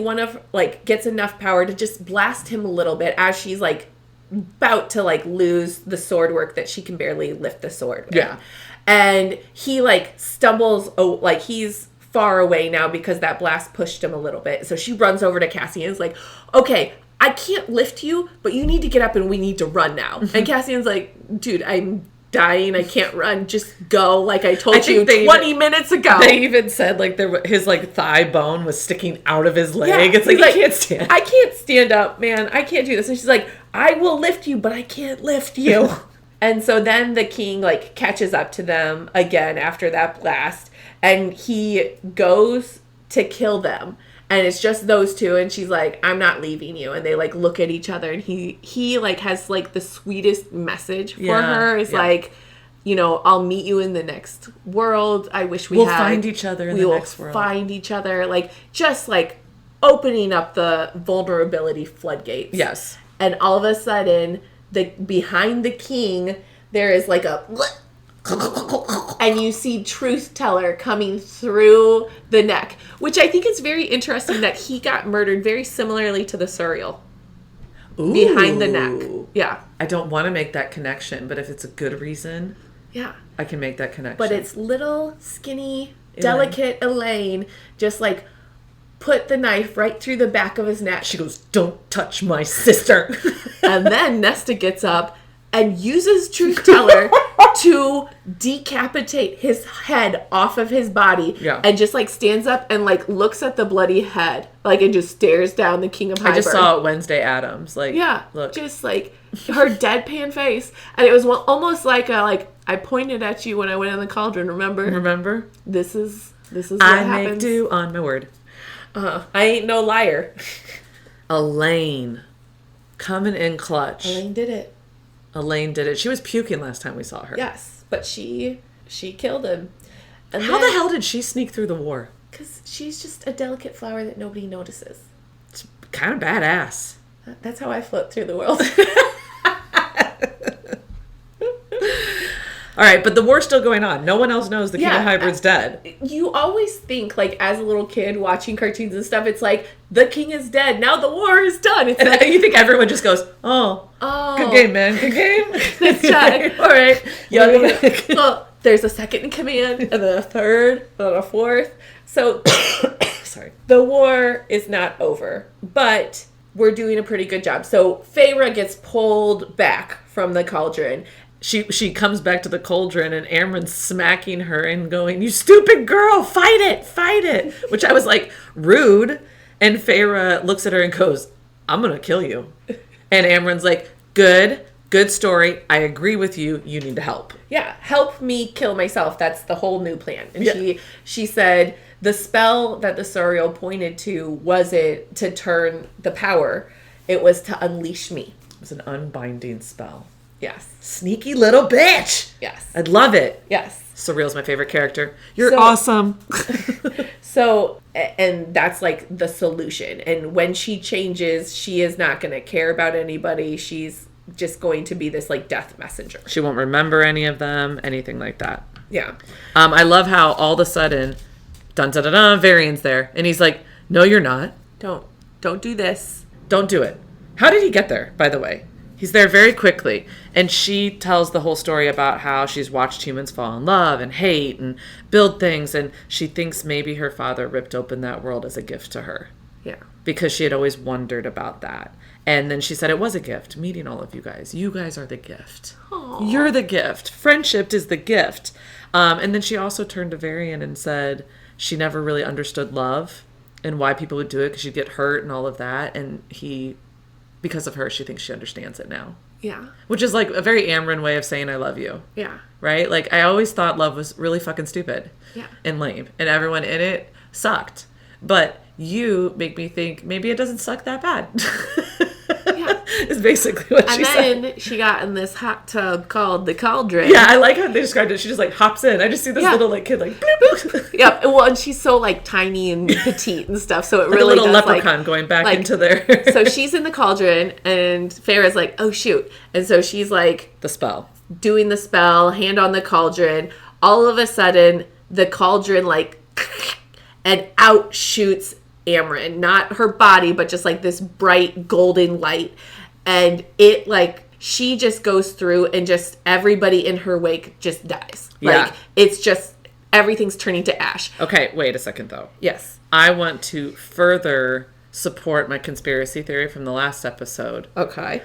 gets enough power to just blast him a little bit as she's like about to like lose the sword work that she can barely lift the sword with. Yeah. And he like stumbles, like he's far away now because that blast pushed him a little bit. So she runs over to Cassian and is like, okay, I can't lift you, but you need to get up and we need to run now. And Cassian's like, dude, I'm dying, I can't run, just go, like I told you 20 minutes ago. They even said like his like thigh bone was sticking out of his leg. Yeah, it's like, he can't stand. I can't stand up, man, I can't do this. And she's like, I will lift you, but I can't lift you. And so then the king like catches up to them again after that blast, and he goes to kill them. And it's just those two, and she's like, I'm not leaving you. And they, like, look at each other, and he like, has, like, the sweetest message for her. It's like, you know, I'll meet you in the next world. I wish we'll find each other in the next world. We will find each other. Like, just, like, opening up the vulnerability floodgates. Yes. And all of a sudden, behind the king, there is, like, a... and you see Truth Teller coming through the neck, which I think is very interesting that he got murdered very similarly to the Suriel. Ooh. Behind the neck. Yeah. I don't want to make that connection, but if it's a good reason, yeah, I can make that connection. But it's little, skinny, delicate Elaine just like put the knife right through the back of his neck. She goes, don't touch my sister. And then Nesta gets up and uses Truth Teller to decapitate his head off of his body. Yeah. And just, like, stands up and, like, looks at the bloody head. Like, and just stares down the King of Highburn. I just saw it Wednesday Addams. Like, yeah. Look. Just, like, her deadpan face. And it was almost like I pointed at you when I went in the cauldron, remember? Remember? This is what happens. I make do on my word. I ain't no liar. Elaine. Coming in clutch. Elaine did it. Elaine did it. She was puking last time we saw her. Yes, but she killed him. And How the hell did she sneak through the war? Because she's just a delicate flower that nobody notices. It's kind of badass. That's how I float through the world. All right, but the war's still going on. No one else knows the King of Hybrid's dead. You always think, like, as a little kid watching cartoons and stuff, it's like, the king is dead. Now the war is done. It's like, you think everyone just goes, oh, good game, man. Good game. Nice try. All right. Well, there's a second in command, and then a third, and then a fourth. So, sorry. The war is not over, but we're doing a pretty good job. So Feyre gets pulled back from the cauldron. She comes back to the cauldron, and Amren's smacking her and going, you stupid girl, fight it. Which I was like, rude. And Feyre looks at her and goes, I'm going to kill you. And Amren's like, good story. I agree with you. You need to help. Yeah, help me kill myself. That's the whole new plan. And she said the spell that the Suriel pointed to wasn't to turn the power. It was to unleash me. It was an unbinding spell. Yes. Sneaky little bitch. Yes. I'd love it. Yes. Suriel's my favorite character. You're awesome. So, and that's like the solution. And when she changes, she is not going to care about anybody. She's just going to be this like death messenger. She won't remember any of them, anything like that. Yeah. I love how all of a sudden, dun dun dun dun, Varian's there. And he's like, no, you're not. Don't do this. Don't do it. How did he get there, by the way? He's there very quickly. And she tells the whole story about how she's watched humans fall in love and hate and build things. And she thinks maybe her father ripped open that world as a gift to her. Yeah. Because she had always wondered about that. And then she said it was a gift, meeting all of you guys. You guys are the gift. Aww. You're the gift. Friendship is the gift. And then she also turned to Varian and said she never really understood love and why people would do it because she'd get hurt and all of that. And because of her, she thinks she understands it now. Yeah. Which is like a very Amren way of saying I love you. Yeah. Right? Like, I always thought love was really fucking stupid. Yeah. And lame. And everyone in it sucked. But you make me think maybe it doesn't suck that bad. Yeah. Is basically what she said. And then she got in this hot tub called the cauldron. Yeah, I like how they described it. She just like hops in. I just see this little like kid like bloop, bloop. Yep. Well, and she's so like tiny and petite and stuff. So it like really a little does, leprechaun going back into there. So she's in the cauldron and Feyre's like, oh shoot. And so she's like the spell. Doing the spell, hand on the cauldron. All of a sudden, the cauldron like and out shoots Amren. Not her body, but just like this bright golden light. And it like she just goes through and just everybody in her wake just dies. Yeah. Like it's just everything's turning to ash. Okay, wait a second though. Yes. I want to further support my conspiracy theory from the last episode. Okay.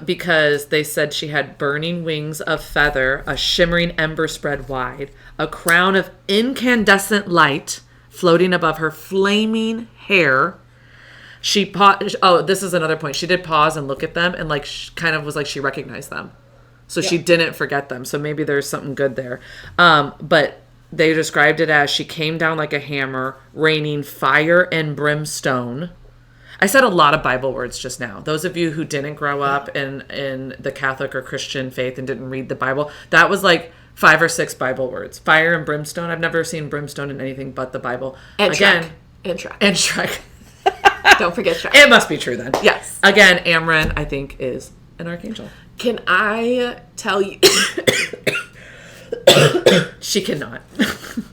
Because they said she had burning wings of feather, a shimmering ember spread wide, a crown of incandescent light floating above her flaming hair. She paused. Oh, this is another point. She did pause and look at them and like kind of was like she recognized them. So she didn't forget them. So maybe there's something good there. But they described it as she came down like a hammer, raining fire and brimstone. I said a lot of Bible words just now. Those of you who didn't grow up in the Catholic or Christian faith and didn't read the Bible, that was like 5 or 6 Bible words. Fire and brimstone. I've never seen brimstone in anything but the Bible. And Again, Shrek. And Shrek. Don't forget Shrek. It must be true then. Yes. Again, Amren, I think, is an archangel. Can I tell you... She cannot.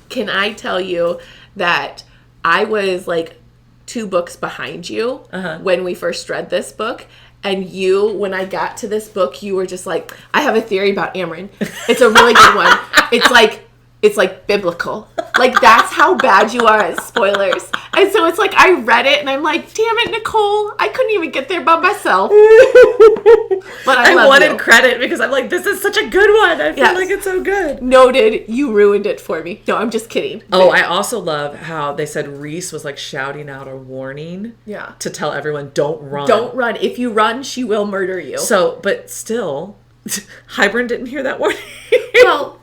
Can I tell you that I was like 2 books behind you when we first read this book? And you, when I got to this book, you were just like, I have a theory about Amren. It's a really good one. It's like biblical. Like, that's how bad you are at spoilers. And so it's like, I read it and I'm like, damn it, Nicole. I couldn't even get there by myself. But I wanted credit because I'm like, this is such a good one. I feel like it's so good. Noted. You ruined it for me. No, I'm just kidding. Oh, I also love how they said Rhys was like shouting out a warning. Yeah. To tell everyone, don't run. Don't run. If you run, she will murder you. So, but still, Hybern didn't hear that warning. Well,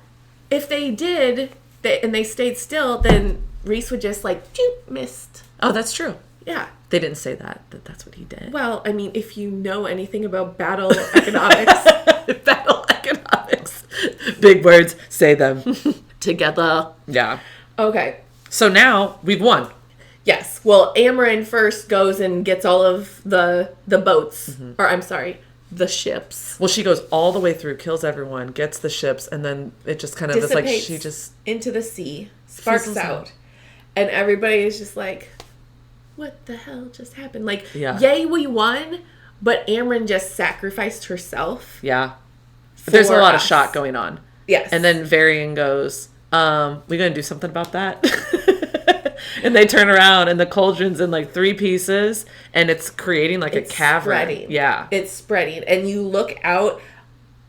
if they did, and they stayed still, then Rhys would just like, missed. Oh, that's true. Yeah. They didn't say that's what he did. Well, I mean, if you know anything about battle economics. Battle economics. Big words, say them. Together. Yeah. Okay. So now we've won. Yes. Well, Amarin first goes and gets all of the boats. Or, I'm sorry, the ships. Well, she goes all the way through, kills everyone, gets the ships, and then it just kind of is like she just... into the sea, sparks out. And everybody is just like, what the hell just happened? Like, yay, we won, but Amarin just sacrificed herself. Yeah. There's a lot of shot going on. Yes. And then Varian goes, we gonna do something about that? And they turn around and the cauldron's in like 3 pieces and it's creating like a cavern. Spreading. Yeah. It's spreading. And you look out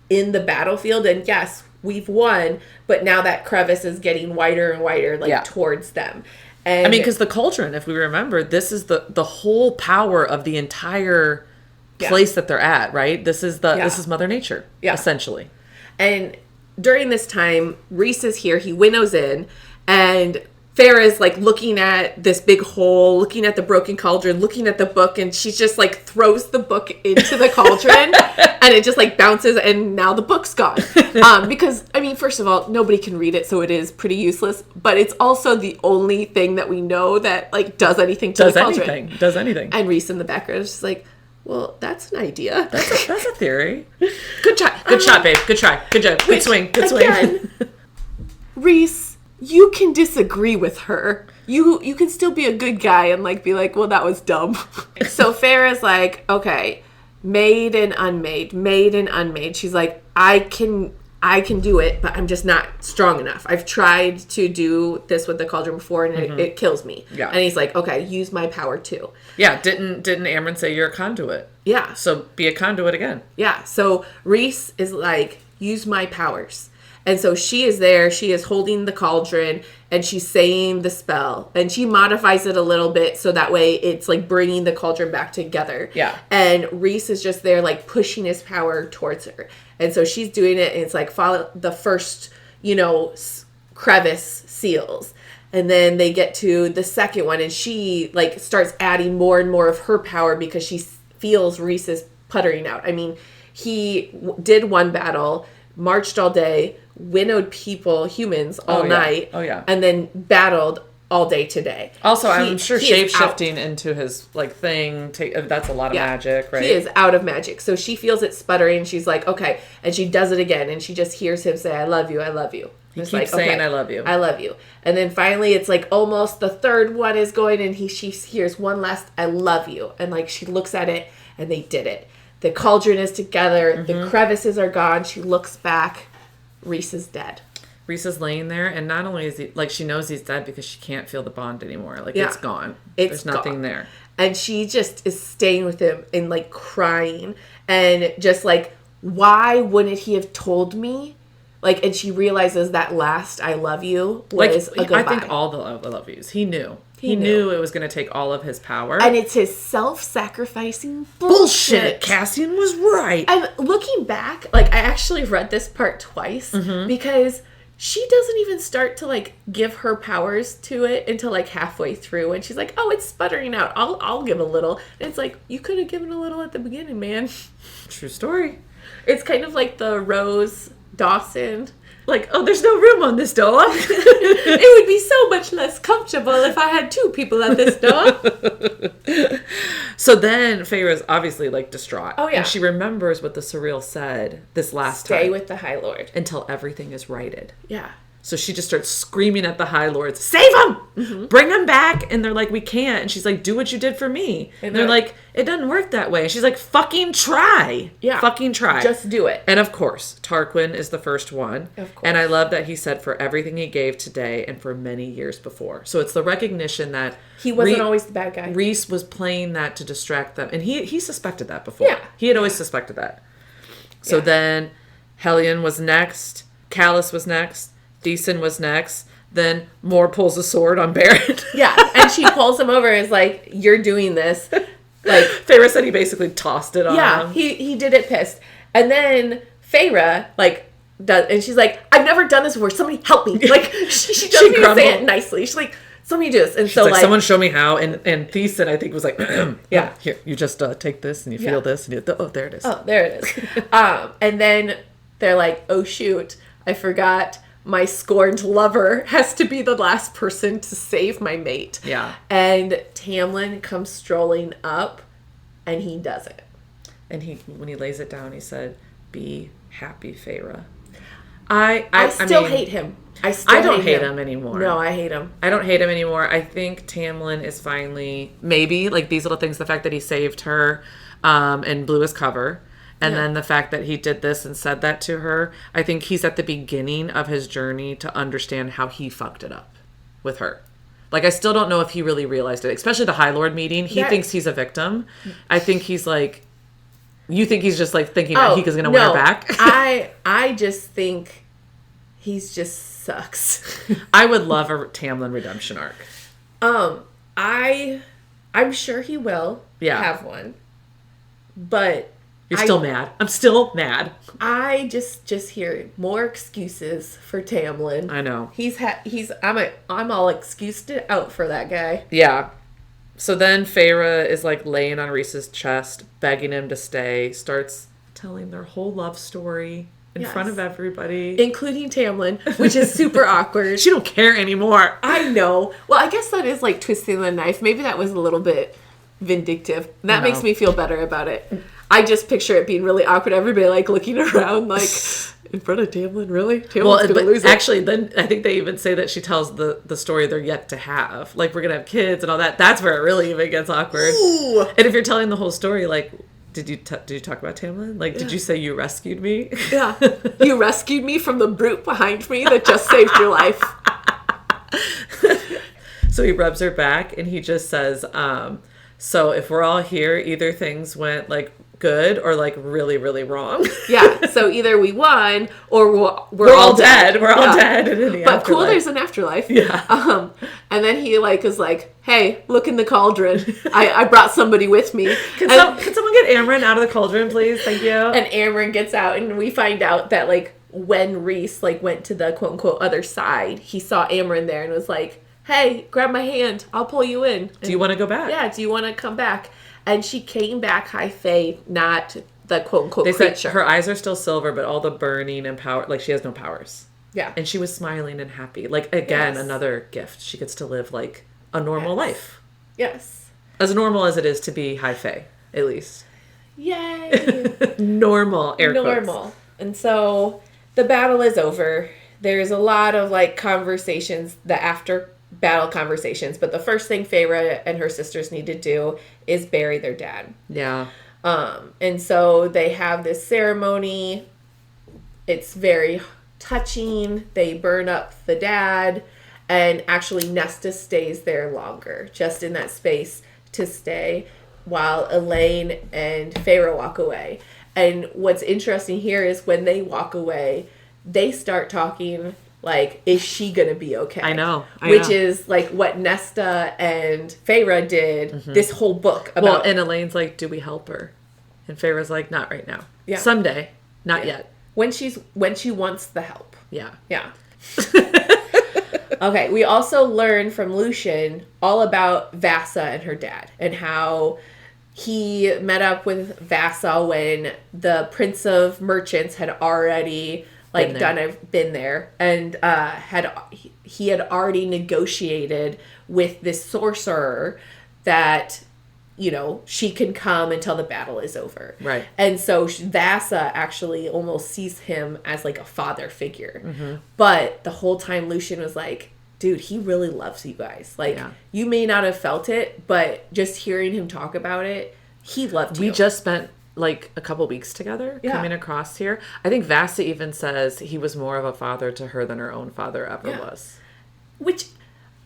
in the battlefield and yes, we've won, but now that crevice is getting wider and wider, like towards them. And I mean, because the cauldron, if we remember, this is the whole power of the entire place that they're at, right? This is this is Mother Nature, essentially. And during this time, Rhys is here. He winnows in, and Farah's like looking at this big hole, looking at the broken cauldron, looking at the book, and she just like throws the book into the cauldron, and it just like bounces, and now the book's gone. Because I mean, first of all, nobody can read it, so it is pretty useless. But it's also the only thing that we know that like does anything to the cauldron. Does anything. And Rhys in the background is just like, well, that's an idea. That's a theory. Good shot, babe. Good try. Good job. Good swing. Good swing. Rhys, you can disagree with her. You can still be a good guy and like be like, well, that was dumb. So Farah's like, okay, made and unmade. She's like, I can do it, but I'm just not strong enough. I've tried to do this with the cauldron before and it kills me. Yeah. And he's like, okay, use my power too. Yeah, didn't Amarin say you're a conduit? Yeah. So be a conduit again. Yeah. So Rhys is like, use my powers. And so she is there, she is holding the cauldron, and she's saying the spell. And she modifies it a little bit so that way it's like bringing the cauldron back together. Yeah. And Rhys is just there like pushing his power towards her. And so she's doing it, and it's like follow the first, crevice seals. And then they get to the second one, and she like starts adding more and more of her power because she feels Rhys is puttering out. I mean, he did one battle, marched all day, winnowed humans all night. Oh, yeah. And then battled all day today. Also, I'm sure shape-shifting into his, thing, that's a lot of magic, right? He is out of magic. So she feels it sputtering, and she's like, okay. And she does it again, and she just hears him say, I love you, I love you. He keeps saying, I love you. I love you. And then finally, it's like almost the third one is going, and she hears one last, I love you. And, she looks at it, and they did it. The cauldron is together. The crevices are gone. She looks back. Rhys is dead. Rhys is laying there, and not only is he, she knows he's dead because she can't feel the bond anymore. It's gone. There's nothing there. And she just is staying with him and, crying. And just, why wouldn't he have told me? And she realizes that last I love you was a goodbye. I think all the I love yous. He knew. He knew it was going to take all of his power. And it's his self-sacrificing bullshit. Cassian was right. And looking back, I actually read this part twice because she doesn't even start to give her powers to it until halfway through, and she's like, "Oh, it's sputtering out. I'll give a little." And it's like, you could have given a little at the beginning, man. True story. It's kind of like the Rose Dawson. Oh, there's no room on this door. It would be so much less comfortable if I had 2 people at this door. So then Feyre's obviously distraught. Oh, yeah. And she remembers what the Suriel said this last time. Stay with the High Lord. Until everything is righted. Yeah. So she just starts screaming at the High Lords, save him! Bring him back! And they're like, we can't. And she's like, do what you did for me. And they're like, it doesn't work that way. And she's like, fucking try. Yeah. Fucking try. Just do it. And of course, Tarquin is the first one. Of course. And I love that he said for everything he gave today and for many years before. So it's the recognition that he wasn't always the bad guy. Rhys was playing that to distract them. And he suspected that before. Yeah. He had always suspected that. So then Hellion was next. Callus was next. Deason was next. Then Moore pulls a sword on Baron. Yeah, and she pulls him over and is like, you're doing this. Feyre said he basically tossed it on him. Yeah, he did it pissed. And then Feyre, does, and she's like, I've never done this before. Somebody help me. She doesn't even say it nicely. She's like, So many juice. And She's so like, someone show me how. And Thiessen, I think, was like, Yeah. Here, you just take this and you feel this. And oh, there it is. Oh, there it is. And then they're like, oh, shoot, I forgot my scorned lover has to be the last person to save my mate. Yeah. And Tamlin comes strolling up, and he does it. And when he lays it down, he said, be happy, Feyre. I still hate him. I don't hate him anymore. No, I hate him. I don't hate him anymore. I think Tamlin is finally, maybe, like these little things, the fact that he saved her and blew his cover, and then the fact that he did this and said that to her, I think he's at the beginning of his journey to understand how he fucked it up with her. Like, I still don't know if he really realized it, especially the High Lord meeting. He thinks he's a victim. I think he's like, you think he's just like thinking that he's going to win her back? I just think he's just sucks. I would love a Tamlin redemption arc. I'm sure he will have one. But you're still mad. I'm still mad. I just hear more excuses for Tamlin. I know. I'm all excused out for that guy. Yeah. So then Feyre is like laying on Rhys's chest, begging him to stay, starts telling their whole love story in front of everybody. Including Tamlin, which is super awkward. She don't care anymore. I know. Well, I guess that is like twisting the knife. Maybe that was a little bit vindictive. That makes me feel better about it. I just picture it being really awkward. Everybody like looking around like, in front of Tamlin, really? Tamlin's gonna lose it. Actually, then I think they even say that she tells the story they're yet to have. Like, we're going to have kids and all that. That's where it really even gets awkward. Ooh. And if you're telling the whole story, like, did you talk about Tamlin? Like, did you say you rescued me? Yeah. You rescued me from the brute behind me that just saved your life. So he rubs her back and he just says, so if we're all here, either things went like good or like really, really wrong. Yeah. So either we won or we're all dead. We're all dead. And in the but afterlife. Cool, there's an afterlife. Yeah. And then he like is like, hey, look in the cauldron. I brought somebody with me. Can someone get Amren out of the cauldron, please? Thank you. And Amren gets out, and we find out that like when Rhys like went to the quote unquote other side, he saw Amren there and was like, hey, grab my hand. I'll pull you in. Do you want to go back? Yeah. Do you want to come back? And she came back high fae, not the quote unquote they creature. said her eyes are still silver, but all the burning and power, like she has no powers. Yeah. And she was smiling and happy. Like, again, another gift. She gets to live like a normal life. Yes. As normal as it is to be high fae, at least. Yay. Normal, air quotes. Normal. And so the battle is over. There's a lot of like conversations, the after battle conversations, but the first thing Feyre and her sisters need to do is bury their dad. Yeah. And so they have this ceremony. It's very touching. They burn up the dad, and actually Nesta stays there longer, just in that space to stay, while Elaine and Feyre walk away. And what's interesting here is when they walk away, they start talking like, is she gonna be okay? I know. Which is like what Nesta and Feyre did this whole book about. Well, and Elaine's like, do we help her? And Feyre's like, not right now. Yeah. Someday. Not yet. When she wants the help. Yeah. Yeah. Okay, we also learn from Lucien all about Vassa and her dad, and how he met up with Vassa when the Prince of Merchants had already been there, and he had already negotiated with this sorcerer that, you know, she can come until the battle is over. Right. And so Vassa actually almost sees him as like a father figure. But the whole time Lucien was like, dude, he really loves you guys. Like, you may not have felt it, but just hearing him talk about it, he loved you. We just spent like a couple weeks together coming across here. I think Vassa even says he was more of a father to her than her own father ever was. Which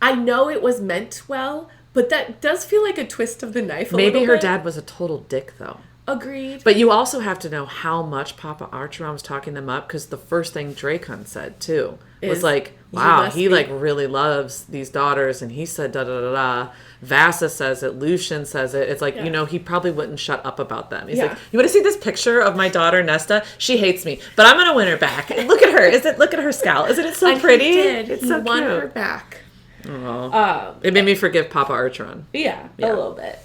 I know it was meant well, but that does feel like a twist of the knife a Maybe little her bit. dad was a total dick, though. Agreed. But you also have to know how much Papa Archeron was talking them up, because the first thing Dracon said, too, was like, wow, he like really loves these daughters, and he said da-da-da-da. Vassa says it, Lucien says it. It's like, you know, he probably wouldn't shut up about them. He's like, you want to see this picture of my daughter Nesta? She hates me, but I'm going to win her back. Look at her. Look at her scowl. Isn't it so pretty? He did. It's he so won cute. her back. It made me forgive Papa Archeron. Yeah, a little bit.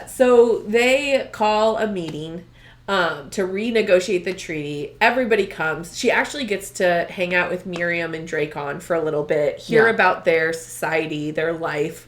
So they call a meeting to renegotiate the treaty. Everybody comes. She actually gets to hang out with Miriam and Dracon for a little bit, hear about their society, their life.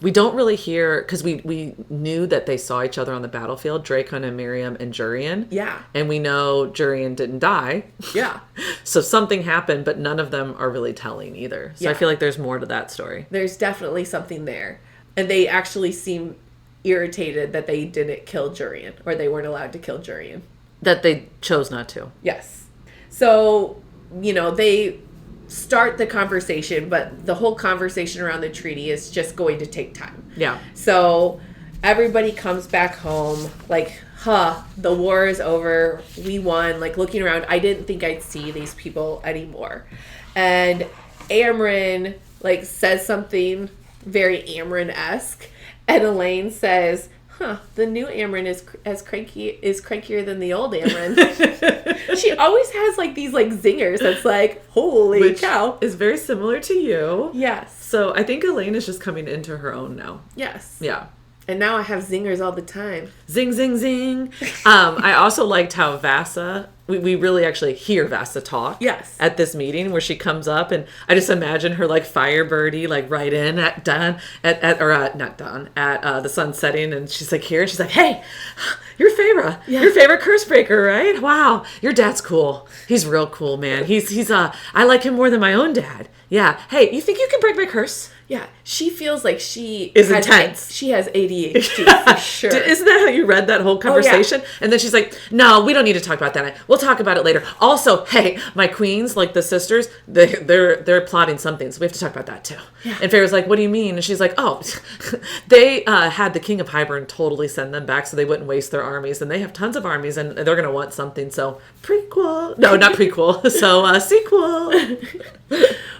We don't really hear, because we knew that they saw each other on the battlefield, Dracon and Miriam and Jurian. Yeah. And we know Jurian didn't die. Yeah. So something happened, but none of them are really telling either. So I feel like there's more to that story. There's definitely something there. And they actually seem irritated that they didn't kill Jurian, or they weren't allowed to kill Jurian. That they chose not to. Yes. So, they start the conversation, but the whole conversation around the treaty is just going to take time. Yeah. So everybody comes back home like, the war is over. We won. Like, looking around, I didn't think I'd see these people anymore. And Amryn, says something very Amryn-esque. And Elaine says, the new Amryn is crankier than the old Amryn. She always has these zingers that's holy cow. Is very similar to you. Yes. So I think Elaine is just coming into her own now. Yes. Yeah. And now I have zingers all the time. Zing, zing, zing. I also liked how Vassa, we really actually hear Vassa talk. Yes. At this meeting where she comes up, and I just imagine her firebirdie, right in at dawn, not dawn, at the sun setting, and she's here, and she's like, hey, your favorite curse breaker, right? Wow, your dad's cool. He's real cool, man. He's I like him more than my own dad. Yeah. Hey, you think you can break my curse? Yeah, she feels like she is intense. She has ADHD for sure. Isn't that how you read that whole conversation? Oh, yeah. And then she's like, "No, we don't need to talk about that. We'll talk about it later." Also, hey, my queens, the sisters, they're plotting something, so we have to talk about that too. Yeah. And Feyre's like, "What do you mean?" And she's like, "Oh, they had the King of Hybern totally send them back so they wouldn't waste their armies, and they have tons of armies, and they're gonna want something. So prequel? No, not prequel. So sequel."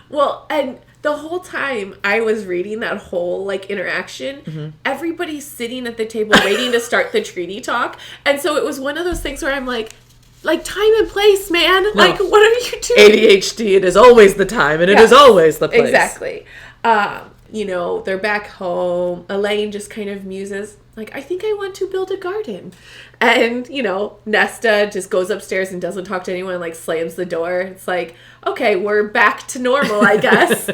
Well, and the whole time I was reading that whole interaction, everybody's sitting at the table waiting to start the treaty talk. And so it was one of those things where I'm like time and place, man. No. What are you doing? ADHD, it is always the time and it is always the place. Exactly. They're back home. Elaine just kind of muses, I think I want to build a garden. And, Nesta just goes upstairs and doesn't talk to anyone, slams the door. It's okay, we're back to normal, I guess.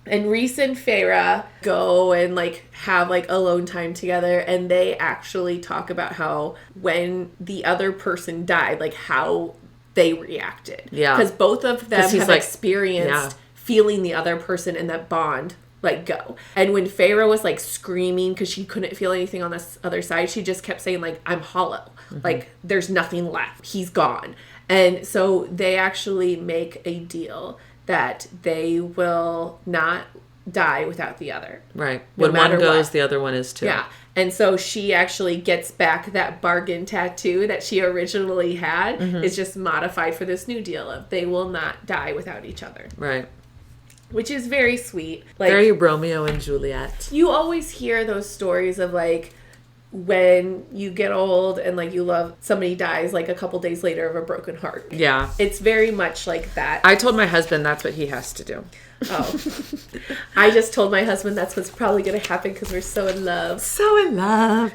And Rhys and Feyre go and, have, alone time together. And they actually talk about how when the other person died, how they reacted. Yeah. Because both of them have experienced feeling the other person in that bond. Go. And when Feyre was screaming because she couldn't feel anything on this other side, she just kept saying I'm hollow. There's nothing left. He's gone. And so they actually make a deal that they will not die without the other. Right. When one goes, the other one is too. Yeah. And so she actually gets back that bargain tattoo that she originally had. It's just modified for this new deal of they will not die without each other. Right. Which is very sweet. Very Romeo and Juliet. You always hear those stories of when you get old and you love somebody dies a couple days later of a broken heart. Yeah. It's very much like that. I told my husband that's what he has to do. Oh. I just told my husband that's what's probably going to happen because we're so in love. So in love.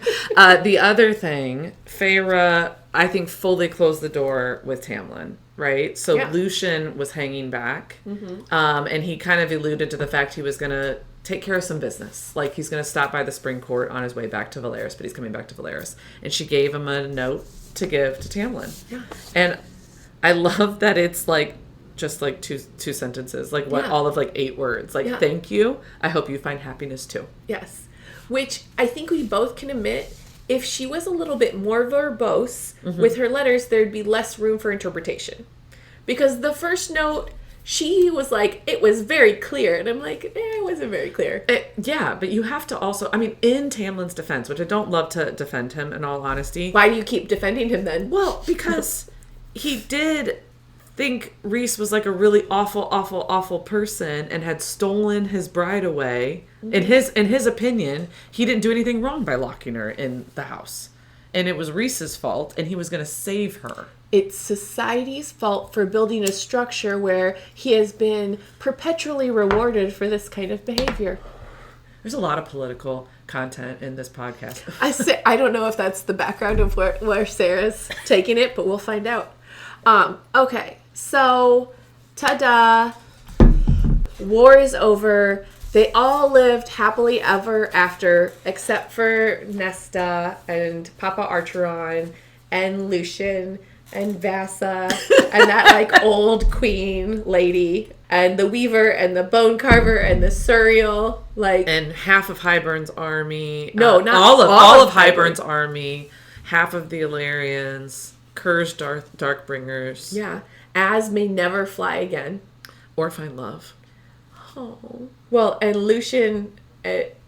The other thing, Feyre, I think, fully closed the door with Tamlin. Right? So Lucian was hanging back. And he kind of alluded to the fact he was going to take care of some business. He's going to stop by the Spring Court on his way back to Valeris, but he's coming back to Valeris. And she gave him a note to give to Tamlin. Yeah. And I love that it's just two sentences. All of 8 words. Thank you. I hope you find happiness too. Yes. Which I think we both can admit, if she was a little bit more verbose with her letters, there'd be less room for interpretation. Because the first note, she was it was very clear. And I'm it wasn't very clear. Yeah, but you have to also, in Tamlin's defense, which I don't love to defend him in all honesty. Why do you keep defending him then? Well, because he did think Rhys was a really awful person and had stolen his bride away. In his opinion, he didn't do anything wrong by locking her in the house. And it was Rhys's fault, and he was going to save her. it's society's fault for building a structure where he has been perpetually rewarded for this kind of behavior. There's a lot of political content in this podcast. I don't know if that's the background of where Sarah's taking it, but we'll find out. Okay, so, ta-da. War is over. They all lived happily ever after, except for Nesta and Papa Archeron and Lucian and Vasa and that like old queen lady and the Weaver and the Bone Carver and the Suriel, like, and half of Hybern's army. No, not all of Hybern's army. Half of the Illyrians, Kerr's Darkbringers. Yeah, as may never fly again or find love. Oh well, and Lucian,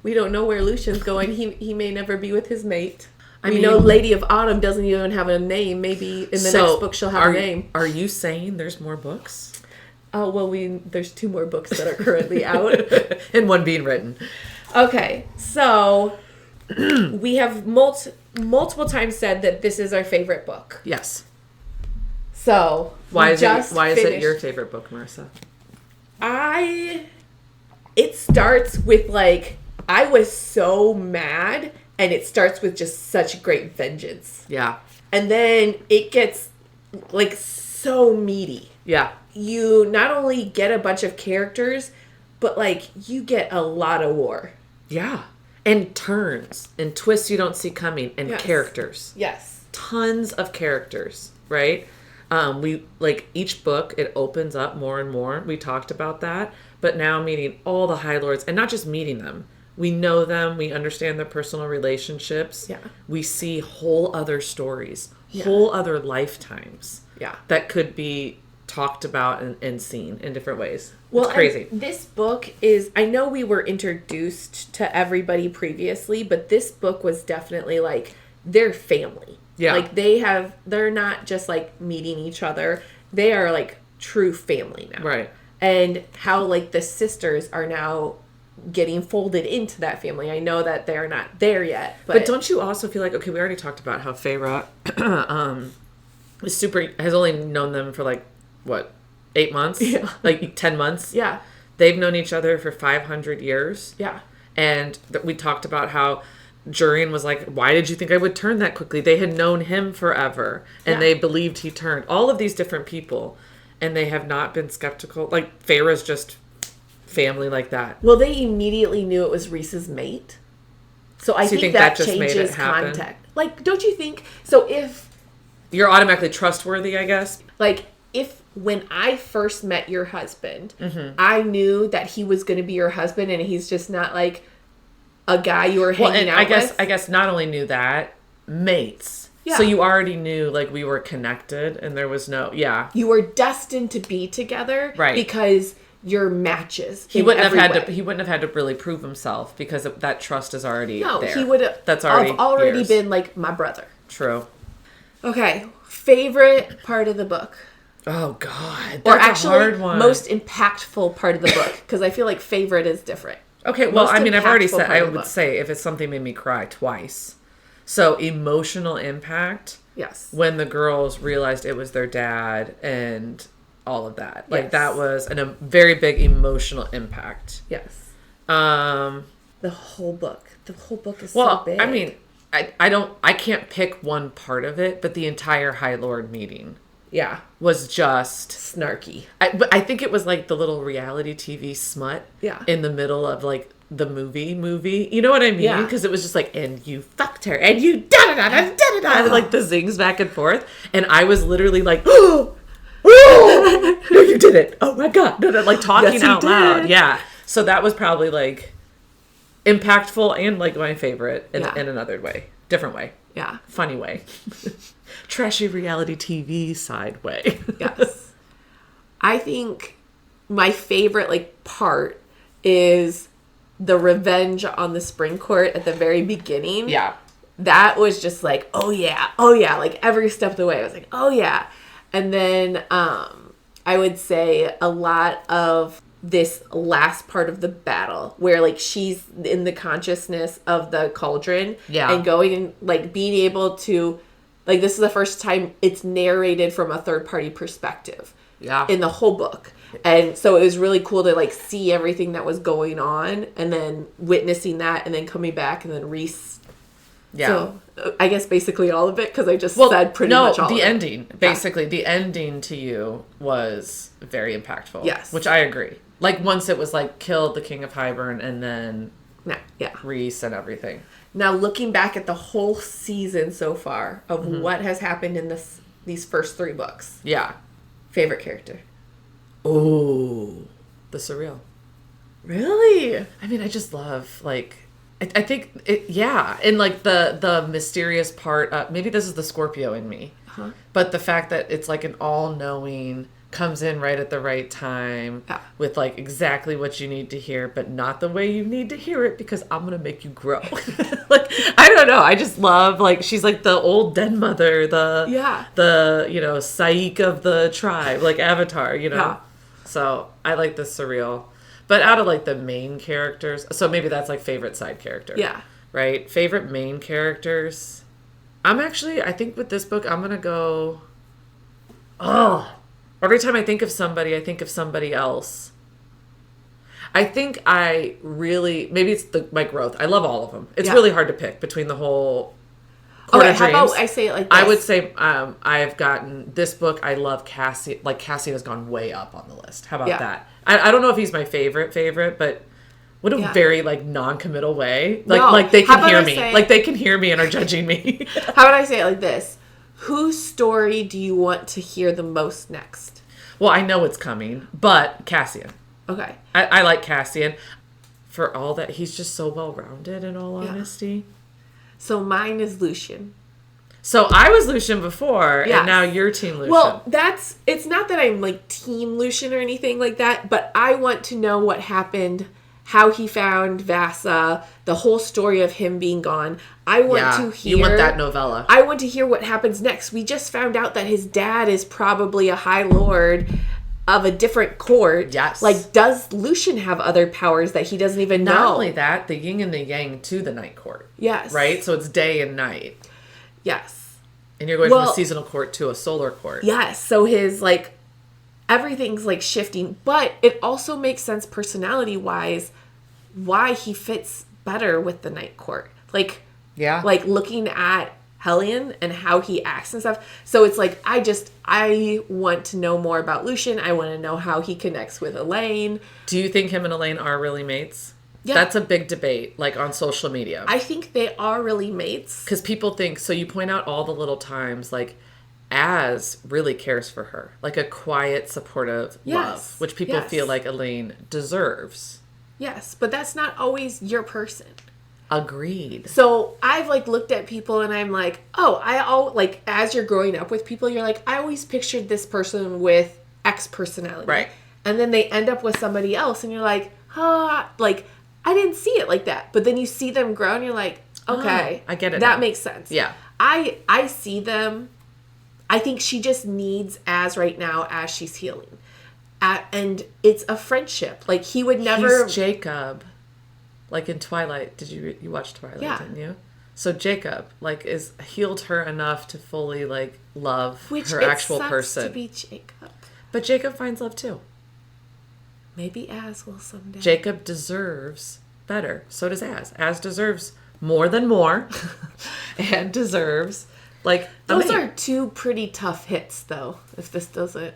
we don't know where Lucian's going. He may never be with his mate. I mean, know Lady of Autumn doesn't even have a name. Maybe in the next book she'll have a name. Are you saying there's more books? Oh, well, there's 2 more books that are currently out. And one being written. Okay, so we have multiple times said that this is our favorite book. Yes. So, why is it your favorite book, Marisa? It starts with, like, I was so mad. And it starts with just such great vengeance. Yeah. And then it gets, like, so meaty. Yeah. You not only get a bunch of characters, but, like, you get a lot of war. Yeah. And turns and twists you don't see coming and characters. Yes. Tons of characters, right? We, like, each book, it opens up more and more. We talked about that. But now meeting all the High Lords, and not just meeting them. We know them. We understand their personal relationships. Yeah. We see whole other stories, whole other lifetimes. Yeah. That could be talked about and seen in different ways. Well, it's crazy. This book is, I know we were introduced to everybody previously, but this book was definitely like their family. Yeah. Like they're not just like meeting each other. They are like true family now. Right. And how like the sisters are now getting folded into that family. I know that they're not there yet. But don't you also feel like, okay, we already talked about how Feyre has only known them for like, what, 8 months? Yeah. Like 10 months? Yeah. They've known each other for 500 years. Yeah. And we talked about how Jurian was like, why did you think I would turn that quickly? They had known him forever. And they believed he turned. All of these different people. And they have not been skeptical. Like, Feyre's just family like that. Well, they immediately knew it was Rhys's mate. So I think that just changes contact. Like, don't you think? So if you're automatically trustworthy, I guess. Like, if when I first met your husband, I knew that he was going to be your husband, and he's just not like a guy you were hanging out with. I guess not only knew that, mates. Yeah. So you already knew like we were connected, and there was no you were destined to be together, right? Because your matches. He wouldn't have had to really prove himself because that trust is already there. He would have. That's already been like my brother. True. Okay, favorite part of the book. Oh God, or actually, a hard one. Most impactful part of the book, because I feel like favorite is different. Okay, well, I mean, I've already said I would say if it's something made me cry twice. So emotional impact. Yes. When the girls realized it was their dad and all of that. Like that was a very big emotional impact. Yes. The whole book. The whole book is so big. I mean, I can't pick one part of it, but the entire High Lord meeting. Yeah. Was just snarky. But I think it was like the little reality TV smut. Yeah. In the middle of like the movie. You know what I mean? Yeah. Because it was just like, and you fucked her, and you da-da-da-da-da-da-da, and like the zings back and forth. And I was literally like, oh, no, you didn't. Oh my God. No, like talking out loud. Yeah. So that was probably like impactful and like my favorite in another way. Different way. Yeah. Funny way. Trashy reality TV side way. Yes. I think my favorite like part is the revenge on the spring court at the very beginning. Yeah. That was just like, oh yeah. Like every step of the way I was like, oh yeah. And then I would say a lot of this last part of the battle where like she's in the consciousness of the cauldron and going and like being able to Like, this is the first time it's narrated from a third-party perspective. Yeah. In the whole book. And so it was really cool to, like, see everything that was going on and then witnessing that and then coming back and then Rhys. Yeah. So I guess basically all of it because I just said pretty much all of it. The ending. Basically, the ending to you was very impactful. Yes. Which I agree. Like, once it was, like, killed the King of Hybern and then Rhys and everything. Now, looking back at the whole season so far of what has happened in these first 3 books. Yeah. Favorite character? Oh, the Suriel. Really? I mean, I just love, like, I think, and, like, the mysterious part, maybe this is the Scorpio in me, but the fact that it's, like, an all-knowing, comes in right at the right time, with, like, exactly what you need to hear, but not the way you need to hear it, because I'm gonna make you grow. Like, I don't know, I just love, like, she's, like, the old den mother, the, you know, Saik of the tribe, like, Avatar, you know? Yeah. So, I like the Suriel. But out of, like, the main characters, so maybe that's, like, favorite side character. Yeah. Right? Favorite main characters. I think with this book, I'm going to go, every time I think of somebody, I think of somebody else. I think maybe it's my growth. I love all of them. It's really hard to pick between the whole Court of Dreams. How about I say it like this? I would say I've gotten this book. I love Cassian. Like, Cassian has gone way up on the list. How about that? I don't know if he's my favorite, but what a very, like, non-committal way. Like they can hear me. Like, they can hear me and are judging me. How about I say it like this? Whose story do you want to hear the most next? Well, I know it's coming, but Cassian. Okay. I like Cassian. For all that, he's just so well-rounded, in all honesty. So mine is Lucien. So I was Lucien before, and now you're Team Lucien. Well, it's not that I'm, like, Team Lucien or anything like that, but I want to know what happened, how he found Vassa, the whole story of him being gone. I want to hear... You want that novella. I want to hear what happens next. We just found out that his dad is probably a High Lord of a different court. Yes. Like, does Lucien have other powers that he doesn't even know? Not only that, the yin and the yang to the night court. Yes. Right? So it's day and night. Yes. And you're going from a seasonal court to a solar court. Yes. So his, like, everything's, like, shifting. But it also makes sense personality-wise why he fits better with the night court. Like, like, looking at Hellion and how he acts and stuff. So it's like, I want to know more about Lucien. I want to know how he connects with Elaine. Do you think him and Elaine are really mates? Yeah. That's a big debate, like, on social media. I think they are really mates. Because people think, so you point out all the little times, like, Az really cares for her. Like, a quiet, supportive love, which people feel like Elaine deserves. Yes, but that's not always your person. Agreed. So I've, like, looked at people and I'm like, like, as you're growing up with people, you're like, I always pictured this person with X personality. Right. And then they end up with somebody else and you're like, like, I didn't see it like that. But then you see them grow and you're like, okay. I get it. That now. makes sense. Yeah. I see them. I think she just needs Az right now as she's healing. And it's a friendship. Like, he would never... He's Jacob. Like in Twilight. You watch Twilight, didn't you? So Jacob, like, is healed her enough to fully, like, love her actual person. To be Jacob. But Jacob finds love too. Maybe Az will someday. Jacob deserves better. So does Az. Az deserves more than more. And deserves, like... Those are 2 pretty tough hits, though, if this does it.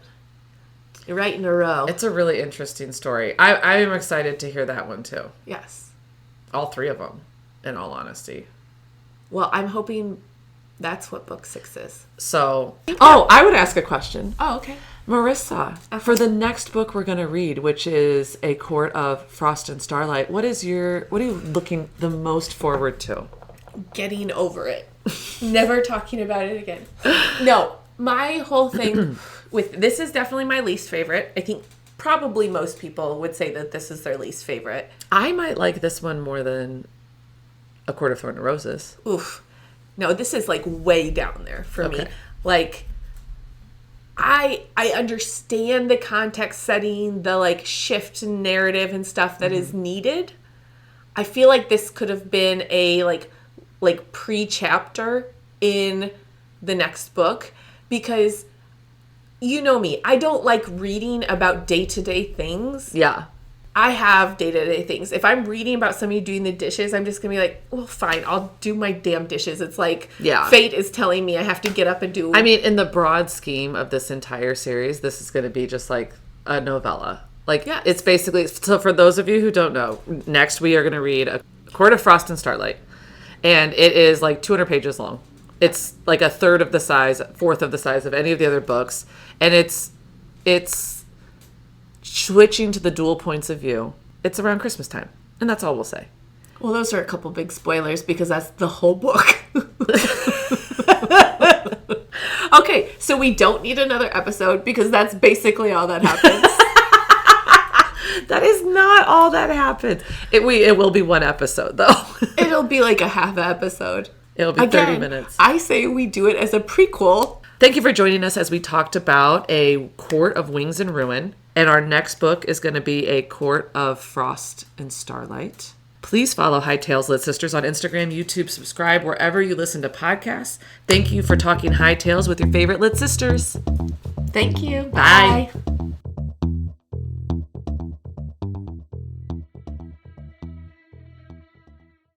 Right in a row. It's a really interesting story. I am excited to hear that one, too. Yes. All 3 of them, in all honesty. Well, I'm hoping that's what book 6 is. So... I would ask a question. Oh, okay. Marisa, for the next book we're going to read, which is A Court of Frost and Starlight, what are you looking the most forward to? Getting over it. Never talking about it again. No, my whole thing with this is definitely my least favorite. I think probably most people would say that this is their least favorite. I might like this one more than A Court of Thorn and Roses. Oof. No, this is, like, way down there for me. Like... I understand the context setting, the, like, shift in narrative and stuff that is needed. I feel like this could have been a, like pre-chapter in the next book because you know me. I don't like reading about day-to-day things. Yeah. I have day-to-day things. If I'm reading about somebody doing the dishes, I'm just going to be like, well, fine, I'll do my damn dishes. It's like fate is telling me I have to get up and do... I mean, in the broad scheme of this entire series, this is going to be just like a novella. Like, it's basically... So for those of you who don't know, next we are going to read A Court of Frost and Starlight. And it is like 200 pages long. It's like a fourth of the size of any of the other books. And it's switching to the dual points of view. It's around Christmas time. And that's all we'll say. Well, those are a couple big spoilers because that's the whole book. Okay, so we don't need another episode because that's basically all that happens. That is not all that happens. It will be one episode, though. It'll be like a half episode. It'll be 30 minutes. I say we do it as a prequel. Thank you for joining us as we talked about A Court of Wings and Ruin. And our next book is going to be A Court of Frost and Starlight. Please follow High Tales Lit Sisters on Instagram, YouTube, subscribe wherever you listen to podcasts. Thank you for talking High Tales with your favorite Lit Sisters. Thank you. Bye.